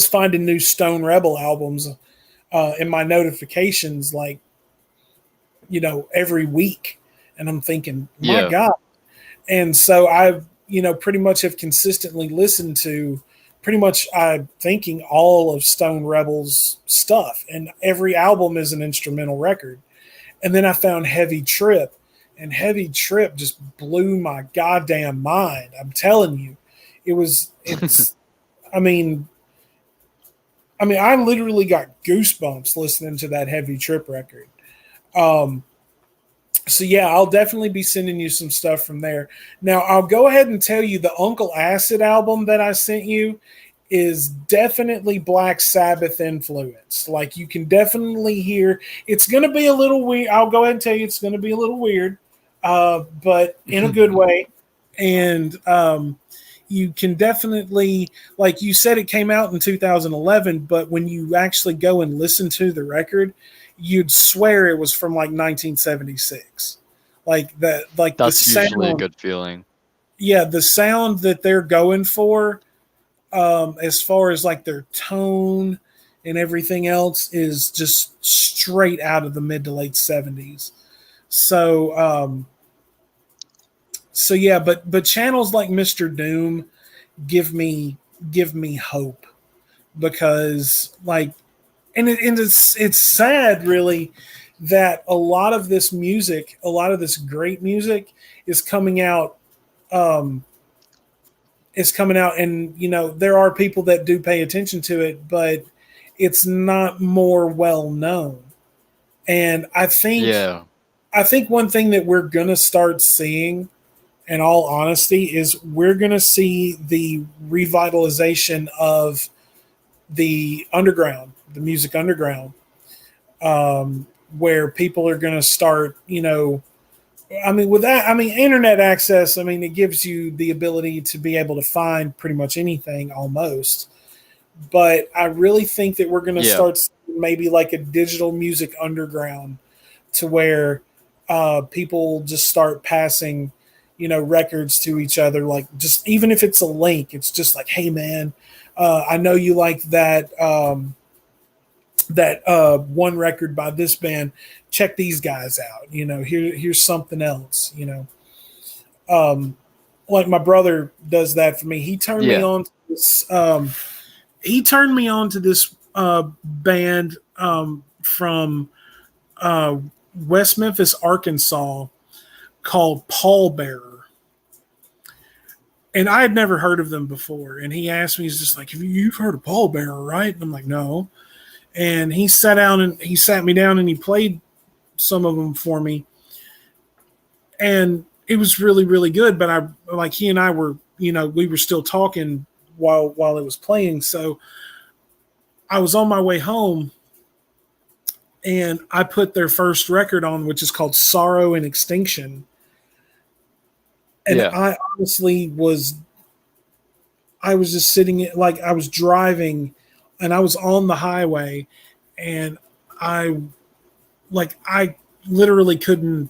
finding new Stone Rebel albums in my notifications, like every week, and I'm thinking, my Yeah, God. And so I've pretty much have consistently listened to pretty much I'm thinking all of Stone Rebel's stuff, and every album is an instrumental record. And then I found Heavy Trip, and Heavy Trip just blew my goddamn mind. I'm telling you, it's I mean I literally got goosebumps listening to that Heavy Trip record. Um, so yeah, I'll definitely be sending you some stuff from there. Now I'll go ahead and tell you the Uncle Acid album that I sent you is definitely Black Sabbath influenced. Like you can definitely hear it's going to be a little weird. I'll go ahead and tell you it's going to be a little weird, but in a good way. And you can definitely, like you said, it came out in 2011, but when you actually go and listen to the record, you'd swear it was from like 1976. Like that, like the that's usually a sound. good feeling. Yeah, the sound that they're going for, as far as like their tone and everything else, is just straight out of the mid to late 70s. So, so yeah, but channels like Mr. Doom give me hope, because like, and it's sad really that a lot of this music, a lot of this great music is coming out, um, and there are people that do pay attention to it, but it's not more well known. And Yeah, I think one thing that we're gonna start seeing, in all honesty, is we're gonna see the revitalization of the underground, the music underground, where people are going to start, with that, internet access, it gives you the ability to be able to find pretty much anything almost. But I really think that we're going to yeah, start maybe like a digital music underground, to where people just start passing, records to each other. Like, just even if it's a link, it's just like, hey man, I know you like that that one record by this band. Check these guys out. Here's something else. Like my brother does that for me. He turned me Yeah. on to this. He turned me on to this band from West Memphis, Arkansas, called Pallbearer. And I had never heard of them before. And he asked me, he's just like, "You've heard of Pallbearer, right?" And I'm like, "No." And he sat me down and he played some of them for me. And it was really, really good. But he and I were, we were still talking while it was playing. So I was on my way home and I put their first record on, which is called Sorrow and Extinction. And I honestly I was just sitting, like I was driving and I was on the highway and I literally couldn't,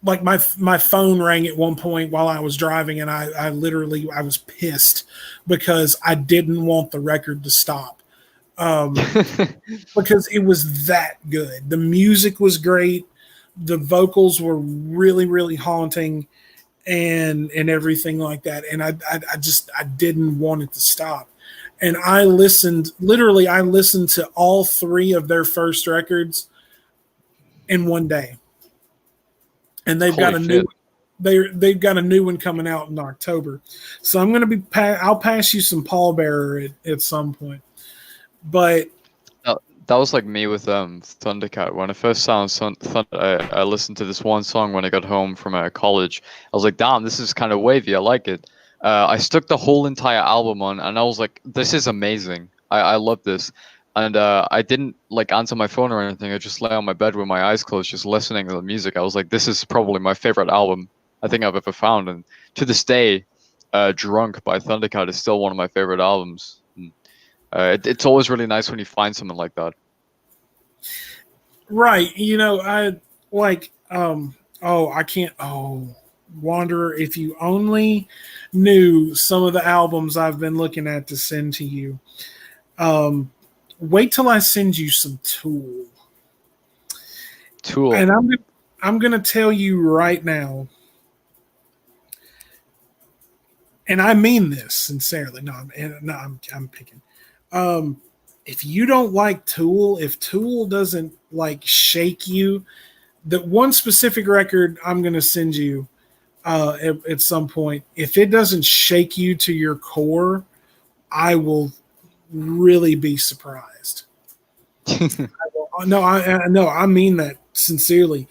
like my phone rang at one point while I was driving and I was pissed because I didn't want the record to stop. Because it was that good. The music was great. The vocals were really, really haunting and everything like that. And I didn't want it to stop. And I listened to all three of their first records in one day. And they've got a new one coming out in October. So I'm going to I'll pass you some Pallbearer at some point. But that was like me with Thundercat. When I first saw Thunder, I listened to this one song when I got home from college. I was like, "Damn, this is kind of wavy. I like it." I stuck the whole entire album on, and I was like, "This is amazing. I love this." And I didn't like answer my phone or anything. I just lay on my bed with my eyes closed, just listening to the music. I was like, "This is probably my favorite album I think I've ever found." And to this day, "Drunk" by Thundercat is still one of my favorite albums. It's always really nice when you find something like that. Right. I like, I can't, Wanderer, if you only knew some of the albums I've been looking at to send to you. Wait till I send you some Tool. Tool. And I'm going to tell you right now, and I mean this sincerely. No, I'm picking. If you don't like Tool, if Tool doesn't like shake you, the one specific record I'm going to send you at some point, if it doesn't shake you to your core, I will really be surprised. I mean that sincerely.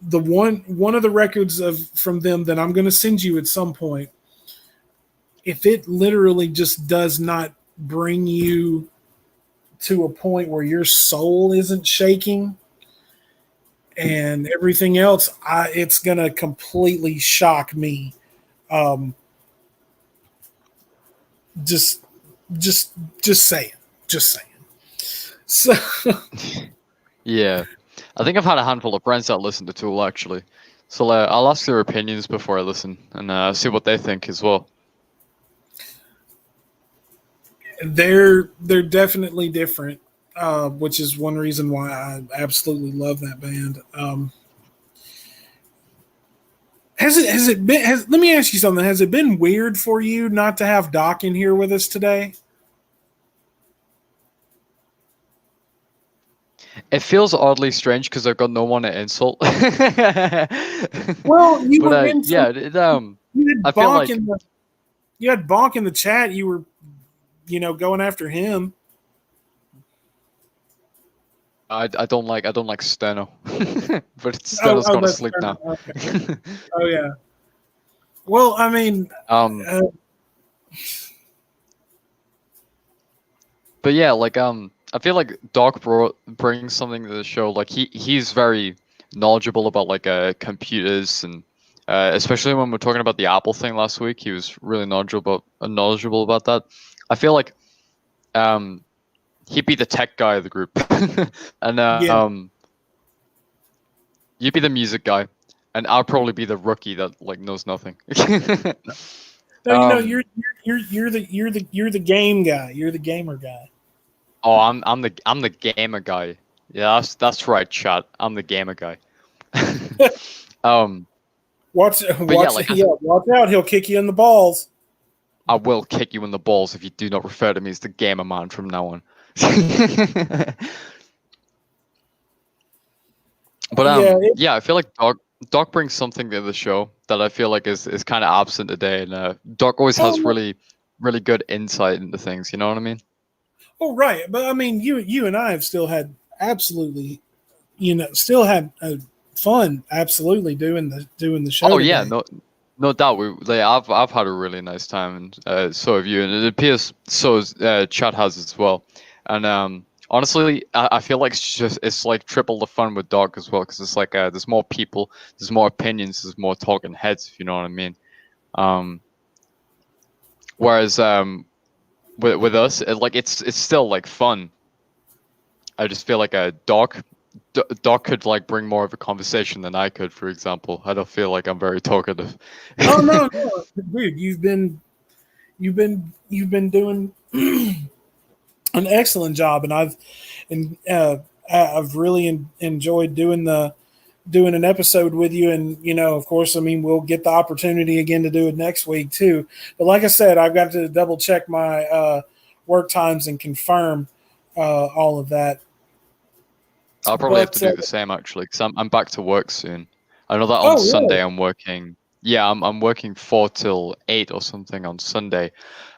The one of the records from them that I'm going to send you at some point, if it literally just does not bring you to a point where your soul isn't shaking and everything else, it's going to completely shock me. Just saying. So yeah, I think I've had a handful of friends that listen to Tool actually. So I'll ask their opinions before I listen and see what they think as well. They're definitely different, which is one reason why I absolutely love that band. Let me ask you something. Has it been weird for you not to have Doc in here with us today? It feels oddly strange because I've got no one to insult. Well, you were I feel like you had Bonk in the chat. You were, going after him. I don't like Steno, but Steno's gone to sleep now. Okay. Oh yeah. Well, I mean, but yeah, like I feel like Doc brings something to the show. Like he's very knowledgeable about like computers and especially when we're talking about the Apple thing last week, he was really knowledgeable about that. I feel like he'd be the tech guy of the group, and you'd be the music guy, and I'll probably be the rookie that like knows nothing. No, you're the game guy. You're the gamer guy. Oh, I'm the gamer guy. Yeah, that's right, chat. I'm the gamer guy. um, Watch, but yeah, watch, like yeah, watch out! He'll kick you in the balls. I will kick you in the balls if you do not refer to me as the gamer man from now on. But Yeah, yeah, I feel like Doc brings something to the show that I feel like is kind of absent today, and Doc always has oh, really good insight into things. You know what I mean? oh, right. But I mean, you and I have still had absolutely, still had fun. Absolutely doing the show Oh yeah, today. no doubt. I've had a really nice time, and so have you. And it appears Chad has as well. And honestly, I feel like it's like triple the fun with Doc as well, because it's like there's more people, there's more opinions, there's more talking heads, if you know what I mean. Um, whereas with us, it's still like fun. I just feel like a Doc could like bring more of a conversation than I could. For example, I don't feel like I'm very talkative. Oh no, no, dude, you've been doing an excellent job, and I've really enjoyed doing an episode with you. And of course, I mean, we'll get the opportunity again to do it next week too. But like I said, I've got to double check my work times and confirm all of that. I'll probably have to But do the same actually, because I'm back to work soon. I know that on oh, really? Sunday I'm working. Yeah, I'm working 4 till 8 or something on Sunday,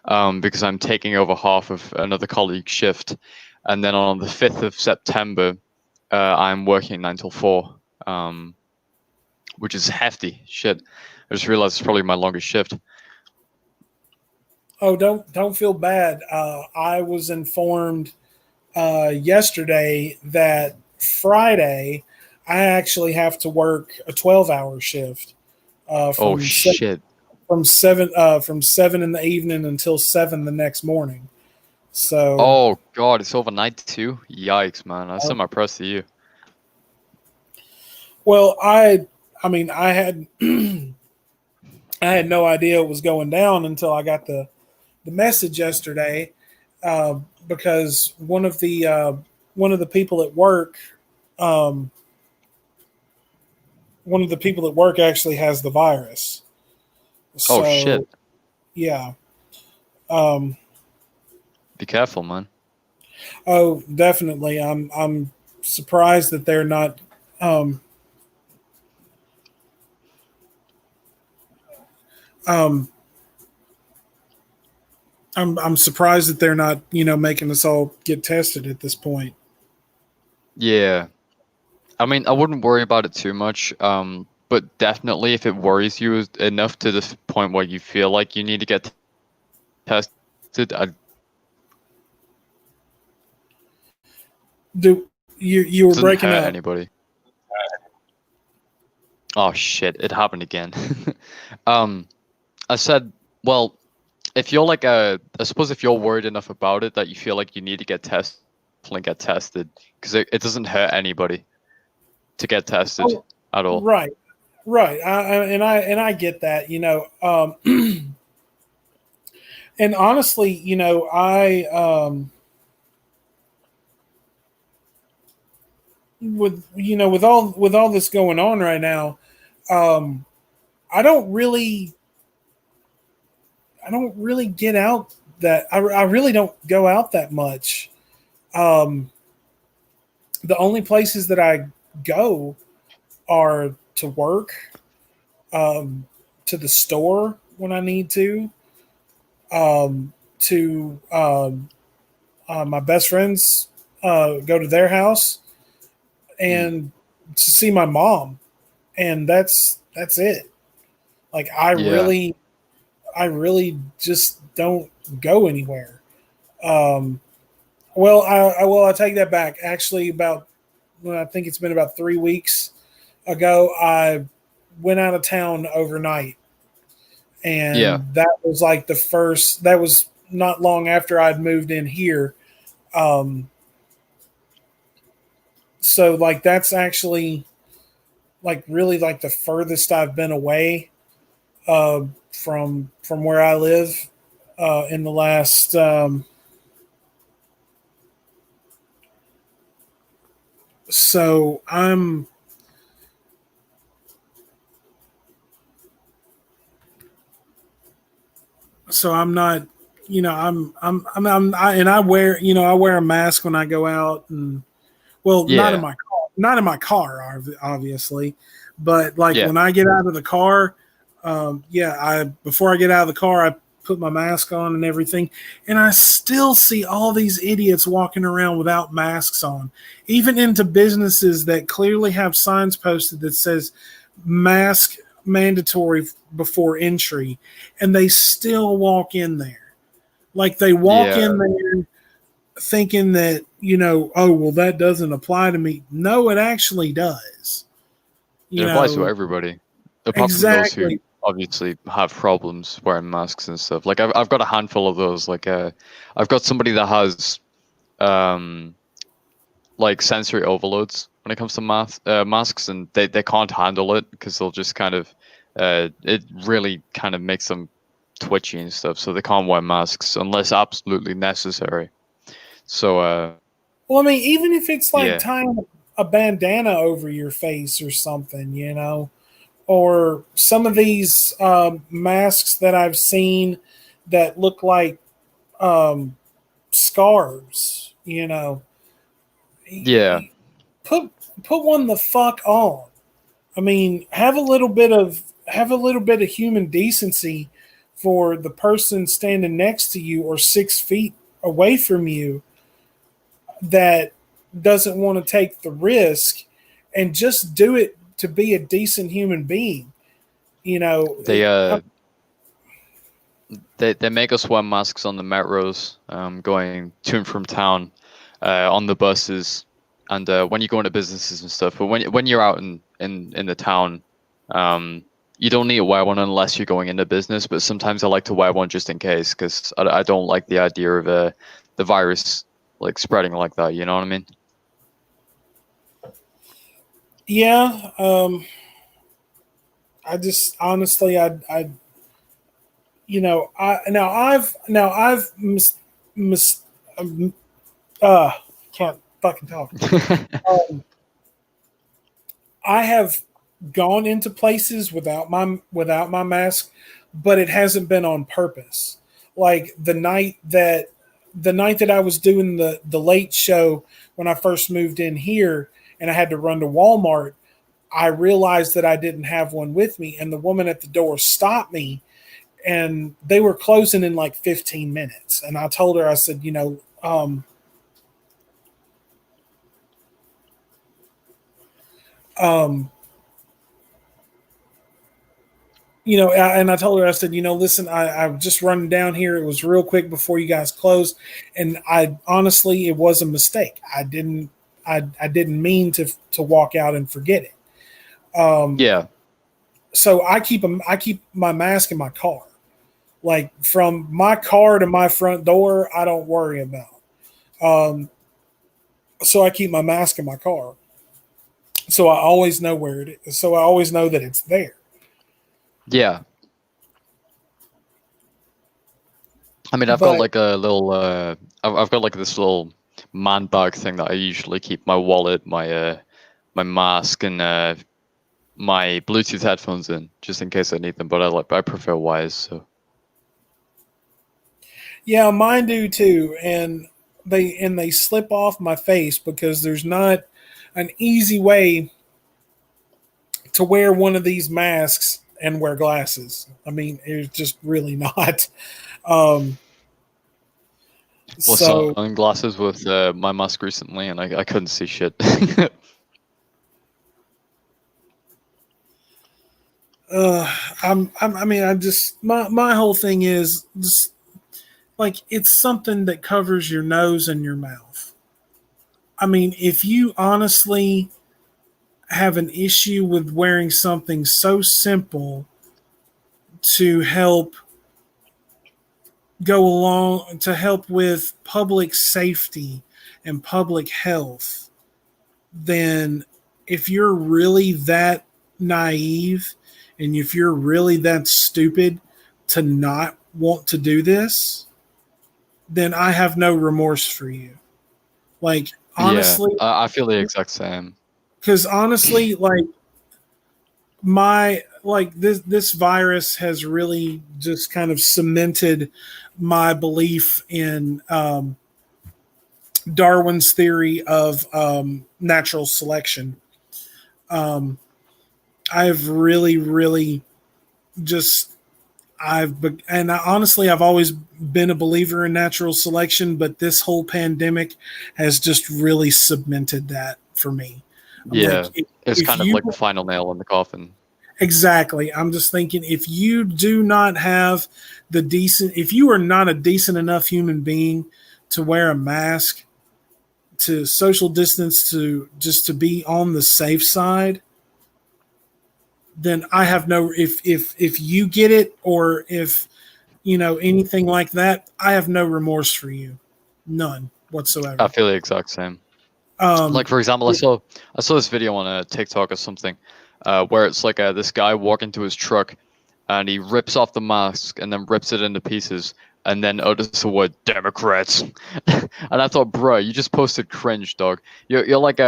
because I'm taking over half of another colleague's shift, and then on the 5th of September, I'm working 9 till 4, which is hefty shit. I just realized it's probably my longest shift. Oh, don't feel bad. I was informed yesterday that Friday I actually have to work a 12-hour shift Oh from shit. from 7 in the evening until 7 the next morning. So, Oh god, it's overnight too. Yikes, man. I uh, send my press to you. well, I mean, I had I had no idea it was going down until I got the message yesterday, because one of the people at work, um, one of the people at work actually has the virus. Oh shit. So yeah. Um, Be careful, man. oh, definitely. I'm surprised that they're not. Um, um, I'm surprised that they're not making us all get tested at this point. Yeah. I mean, I wouldn't worry about it too much. But definitely if it worries you enough to this point where you feel like you need to get tested, Do you it were doesn't breaking hurt up? anybody. Oh shit, it happened again. Um, I said, well, if you're like I suppose if you're worried enough about it that you feel like you need to get tested, definitely get tested, because it doesn't hurt anybody to get tested Oh, at all. right, right. And I get that. And honestly, I with all this going on right now, um, I don't really get out that I really don't go out that much. Um, the only places that I go are to work, um, to the store when I need to my best friends, go to their house, Hmm. and to see my mom, and that's it. Like Yeah. I really just don't go anywhere. Um, well, I take that back. Actually, I think it's been about 3 weeks ago, I went out of town overnight, Yeah. and that was like the first. That was not long after I'd moved in here. Um, so like that's actually like really like the furthest I've been away from where I live in the last So I'm not, and I wear, I wear a mask when I go out, and well, Yeah, not in my car, obviously, but like yeah, when I get out of the car, before I get out of the car, I put my mask on and everything, and I still see all these idiots walking around without masks on, even into businesses that clearly have signs posted that says mask mandatory before entry, and they still walk in there. Like they walk yeah. in there thinking that, oh, well, that doesn't apply to me. No, it actually does. It You applies to know, everybody, apart from those who exactly. obviously have problems wearing masks and stuff. Like I've got a handful of those. Like I've got somebody that has um like sensory overloads when it comes to masks, and they can't handle it because they'll just kind of it really kind of makes them twitchy and stuff, so they can't wear masks unless absolutely necessary. So Well, I mean, even if it's like yeah, tying a bandana over your face or something, or some of these masks that I've seen that look like um, scarves, yeah, put put one the fuck on. I mean, have a little bit of human decency for the person standing next to you or 6 feet away from you that doesn't want to take the risk, and just do it to be a decent human being. You know, they they make us wear masks on the metros, going to and from town, on the buses, and when you go into businesses and stuff. But when you're out in the town, you don't need to wear one unless you're going into business. But sometimes I like to wear one just in case, because I don't like the idea of the virus like spreading like that. You know what I mean? yeah. I just honestly, I've mis, uh, can't fucking talk. Um, I have gone into places without my mask, but it hasn't been on purpose. Like the night that I was doing the late show when I first moved in here, and I had to run to Walmart. I realized that I didn't have one with me, and the woman at the door stopped me, and they were closing in like 15 minutes. And I told her, I said, um, and I told her, I said, listen, I'm just running down here. It was real quick before you guys closed, and I honestly, it was a mistake. I didn't mean to walk out and forget it. Um, Yeah, so I keep my mask in my car. Like from my car to my front door, I don't worry about. Um, so I keep my mask in my car, so I always know where it is. So I always know that it's there. yeah. I mean, I've got But like a little I've got like this little man bag thing that I usually keep my wallet, my mask, and my Bluetooth headphones in, just in case I need them. But I prefer wires. So yeah, mine do too, and they slip off my face because there's not an easy way to wear one of these masks and wear glasses. I mean, it's just really not. Um, well, so sunglasses with my mask recently, and I couldn't see shit. I mean, I just my whole thing is just like it's something that covers your nose and your mouth. I mean, if you honestly have an issue with wearing something so simple to help go along to help with public safety and public health, then if you're really that naive and if you're really that stupid to not want to do this, then I have no remorse for you. Like Yeah, Honestly, I feel the exact same. because honestly, like my like this virus has really just kind of cemented my belief in Darwin's theory of natural selection. Um, I've really just honestly I've always been a believer in natural selection, but this whole pandemic has just really cemented that for me. I'm like, Yeah, it's if kind of you like the final nail in the coffin. exactly, I'm just thinking if you do not have if you are not a decent enough human being to wear a mask, to social distance, to just to be on the safe side, then I have no if you get it or if anything like that, I have no remorse for you, none I whatsoever. feel the exact same. Like Um, for example, I saw this video on a TikTok or something, where it's like this guy walking to his truck, and he rips off the mask and then rips it into pieces, and then utters the word Democrats, and I thought, bro, you just posted cringe, dog. You're like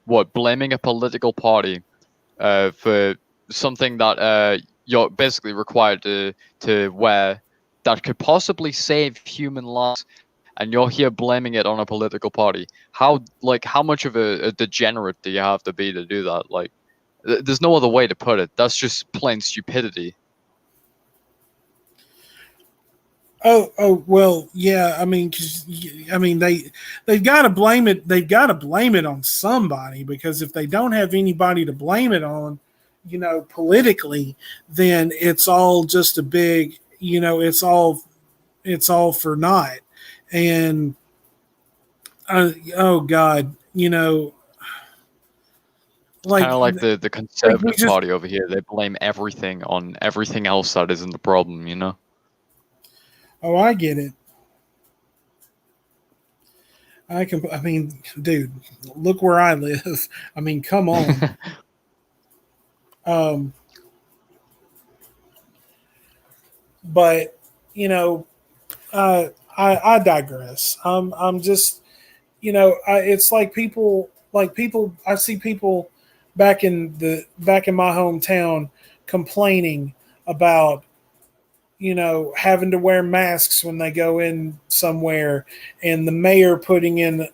what, blaming a political party for something that you're basically required to wear that could possibly save human lives, and you're here blaming it on a political party. How much of a degenerate do you have to be to do that? Like, there's no other way to put it. That's just plain stupidity. well, yeah. I mean, 'cause I mean they've got to blame it. They've got to blame it on somebody because if they don't have anybody to blame it on, politically, then it's all just a big, it's all for naught. And oh God, It's kind like of like the we conservative just party over here. They blame everything on everything else that isn't the problem, you know? oh, I get it. I mean, dude, look where I live. I mean, come on. Um, but you know, I digress. I'm just, it's like people. I see people back in my hometown complaining about having to wear masks when they go in somewhere, and the mayor putting an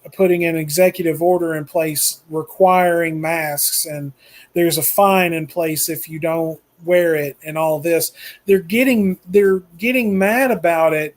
executive order in place requiring masks, and there's a fine in place if you don't wear it, and all this. They're getting mad about it,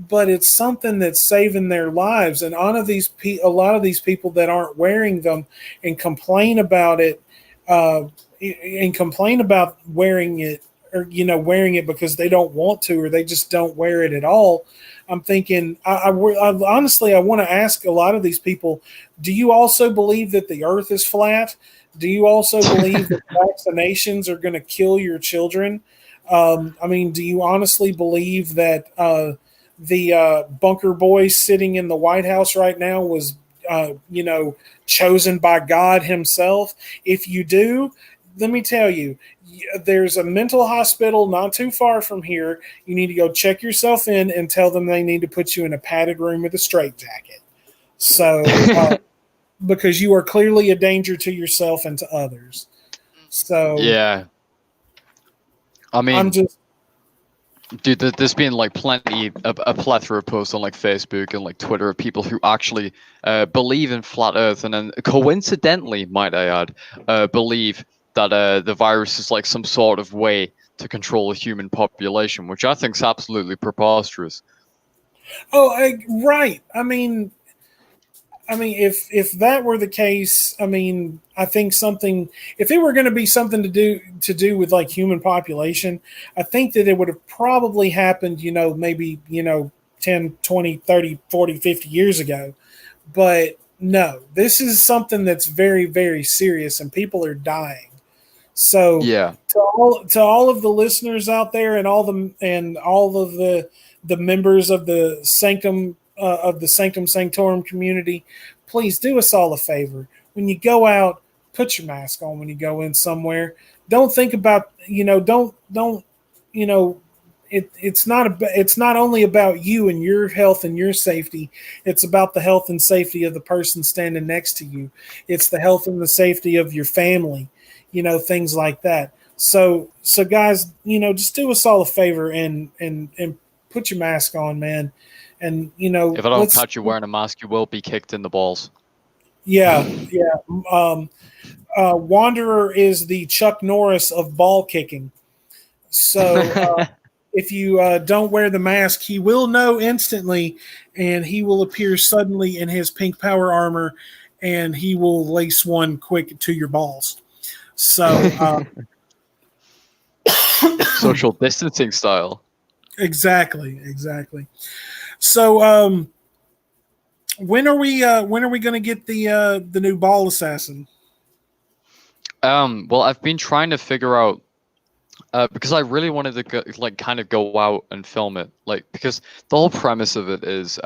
but it's something that's saving their lives. And a lot of these people that aren't wearing them and complain about it, uh, and complain about wearing it, or wearing it because they don't want to, or they just don't wear it at all. I'm thinking, honestly, I want to ask a lot of these people: do you also believe that the Earth is flat? Do you also believe that vaccinations are going to kill your children? I mean, do you honestly believe that the bunker boy sitting in the White House right now was, chosen by God Himself? If you do, let me tell you, there's a mental hospital not too far from here. You need to go check yourself in and tell them they need to put you in a padded room with a straitjacket. So, because you are clearly a danger to yourself and to others. So, Yeah, I I'm mean, just, dude, there's been like a plethora of posts on like Facebook and like Twitter of people who actually believe in flat Earth, and then coincidentally, might I add, believe that the virus is like some sort of way to control a human population, which I think is absolutely preposterous. right. I mean, if that were the case, I mean, I think something. If it were going to be something to do with like human population, I think that it would have probably happened. Maybe 10, 20, 30, 40, 50 years ago. But no, this is something that's very, very serious, and people are dying. So Yeah, to all of the listeners out there, and all of the members of the Sanctum Sanctorum community, please do us all a favor. When you go out, put your mask on when you go in somewhere. Don't think about, don't you know it's not only about you and your health and your safety. It's about the health and safety of the person standing next to you. It's the health and the safety of your family, things like that. So guys, just do us all a favor and put your mask on, man. And If I don't let's catch you wearing a mask, you will be kicked in the balls. yeah. Wanderer is the Chuck Norris of ball kicking. So if you don't wear the mask, he will know instantly, and he will appear suddenly in his pink power armor, and he will lace one quick to your balls. So Social distancing style. exactly. So when are we going to get the new ball assassin? Well, I've been trying to figure out because I really wanted to go, kind of go out and film it, because the whole premise of it is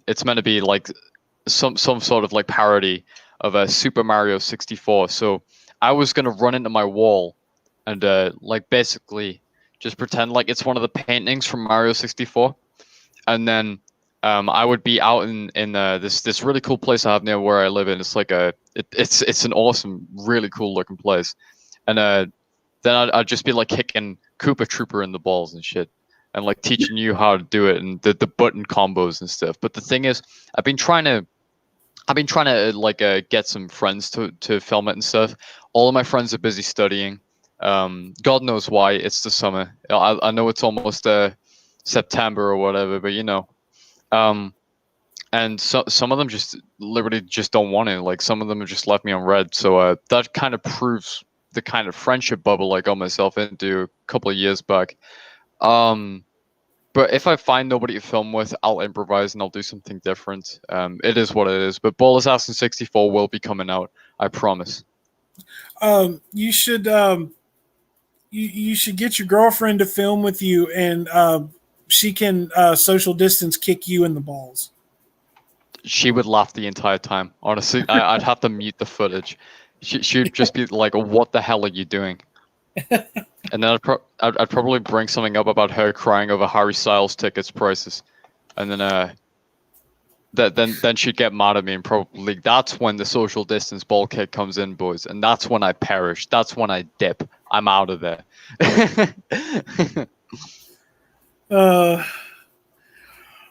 it's meant to be like some sort of like parody of a Super Mario 64. So I was gonna run into my wall and basically just pretend like it's one of the paintings from Mario 64, and then I would be out in this really cool place I have near where I live in. It's like it's an awesome, really cool looking place, and then I'd just be like kicking Koopa Trooper in the balls and shit, and like teaching you how to do it and the button combos and stuff. But the thing is, I've been trying to get some friends to film it and stuff. All of my friends are busy studying. God knows why. It's the summer. I know it's almost September or whatever, but and some of them just literally just don't want to. Like some of them have just left me on red. So that kind of proves the kind of friendship bubble I got myself into a couple of years back. But if I find nobody to film with, I'll improvise and I'll do something different. It is what it is. But Ball Assassin 64 will be coming out. I promise. You should you should get your girlfriend to film with you, and she can social distance kick you in the balls. She would laugh the entire time. Honestly, I'd have to mute the footage. She'd just be like, "What the hell are you doing?" And then I'd probably bring something up about her crying over Harry Styles tickets prices, and then she'd get mad at me, and probably that's when the social distance ball kick comes in, boys, and that's when I perish. That's when I dip. I'm out of there.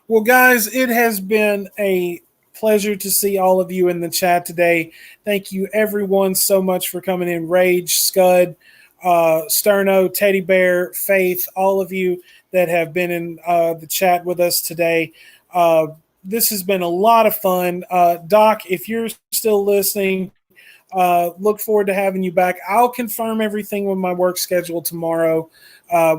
Well, guys, it has been a pleasure to see all of you in the chat today. Thank you, everyone, so much for coming in. Rage, Scud, Sterno, Teddy Bear, Faith, all of you that have been in the chat with us today. This has been a lot of fun. Doc, if you're still listening, look forward to having you back. I'll confirm everything with my work schedule tomorrow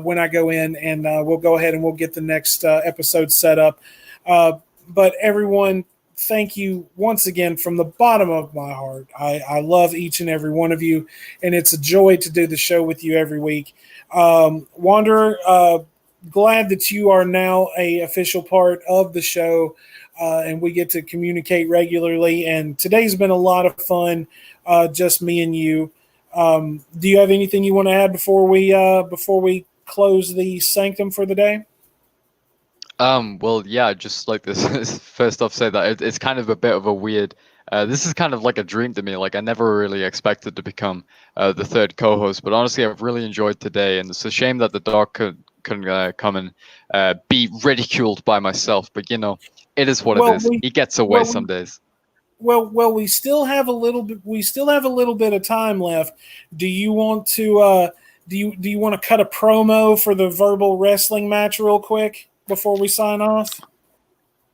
when I go in, and we'll go ahead and we'll get the next episode set up. But everyone, thank you once again from the bottom of my heart. I love each and every one of you, and it's a joy to do the show with you every week. Wanderer, glad that you are now a official part of the show, and we get to communicate regularly. And today's been a lot of fun, just me and you. Do you have anything you want to add before we close the Sanctum for the day? Well, yeah, just like this. First off, say that it's kind of a bit of a weird. This is kind of like a dream to me. Like I never really expected to become the third co-host, but honestly, I've really enjoyed today, and it's a shame that the dog couldn't come and be ridiculed by myself. But it is what it is. He gets away some days. Well, we still have a little bit. We still have a little bit of time left. Do you want to? Do you want to cut a promo for the verbal wrestling match real quick before we sign off?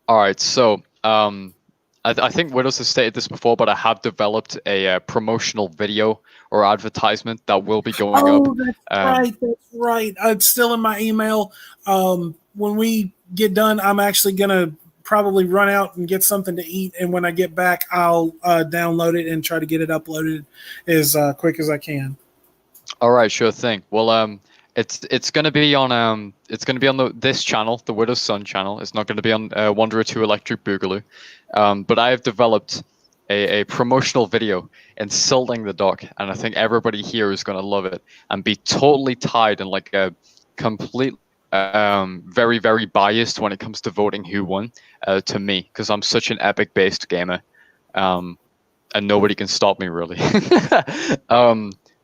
All right. So, I think Widows has stated this before, but I have developed a promotional video or advertisement that will be going up. That's right. That's right. It's still in my email. When we get done, I'm actually gonna probably run out and get something to eat, and when I get back, I'll download it and try to get it uploaded as quick as I can. All right, sure thing. Well, it's gonna be on this channel, the Widow's Son channel. It's not gonna be on Wanderer 2 Electric Boogaloo. But I have developed a promotional video insulting the doc, and I think everybody here is gonna love it and be totally tied in like a complete very, very biased when it comes to voting who won to me, because I'm such an epic-based gamer, and nobody can stop me really.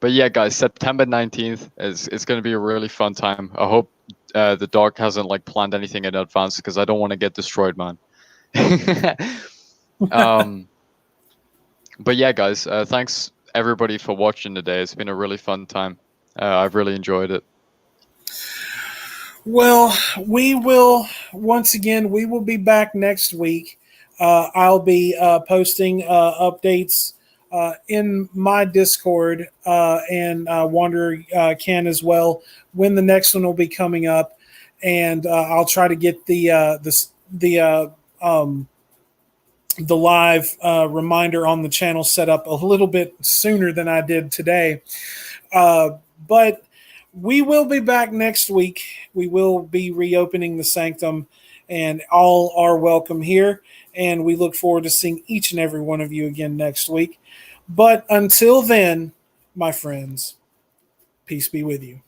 But yeah, guys, September 19th is going to be a really fun time. I hope the dog hasn't like planned anything in advance, because I don't want to get destroyed, man. But yeah, guys, thanks everybody for watching today. It's been a really fun time. I've really enjoyed it. Well, we will, once again, we will be back next week. I'll be posting updates in my Discord, and Wanderer can as well, when the next one will be coming up. And I'll try to get the live reminder on the channel set up a little bit sooner than I did today. But we will be back next week. We will be reopening the Sanctum, and all are welcome here. And we look forward to seeing each and every one of you again next week. But until then, my friends, peace be with you.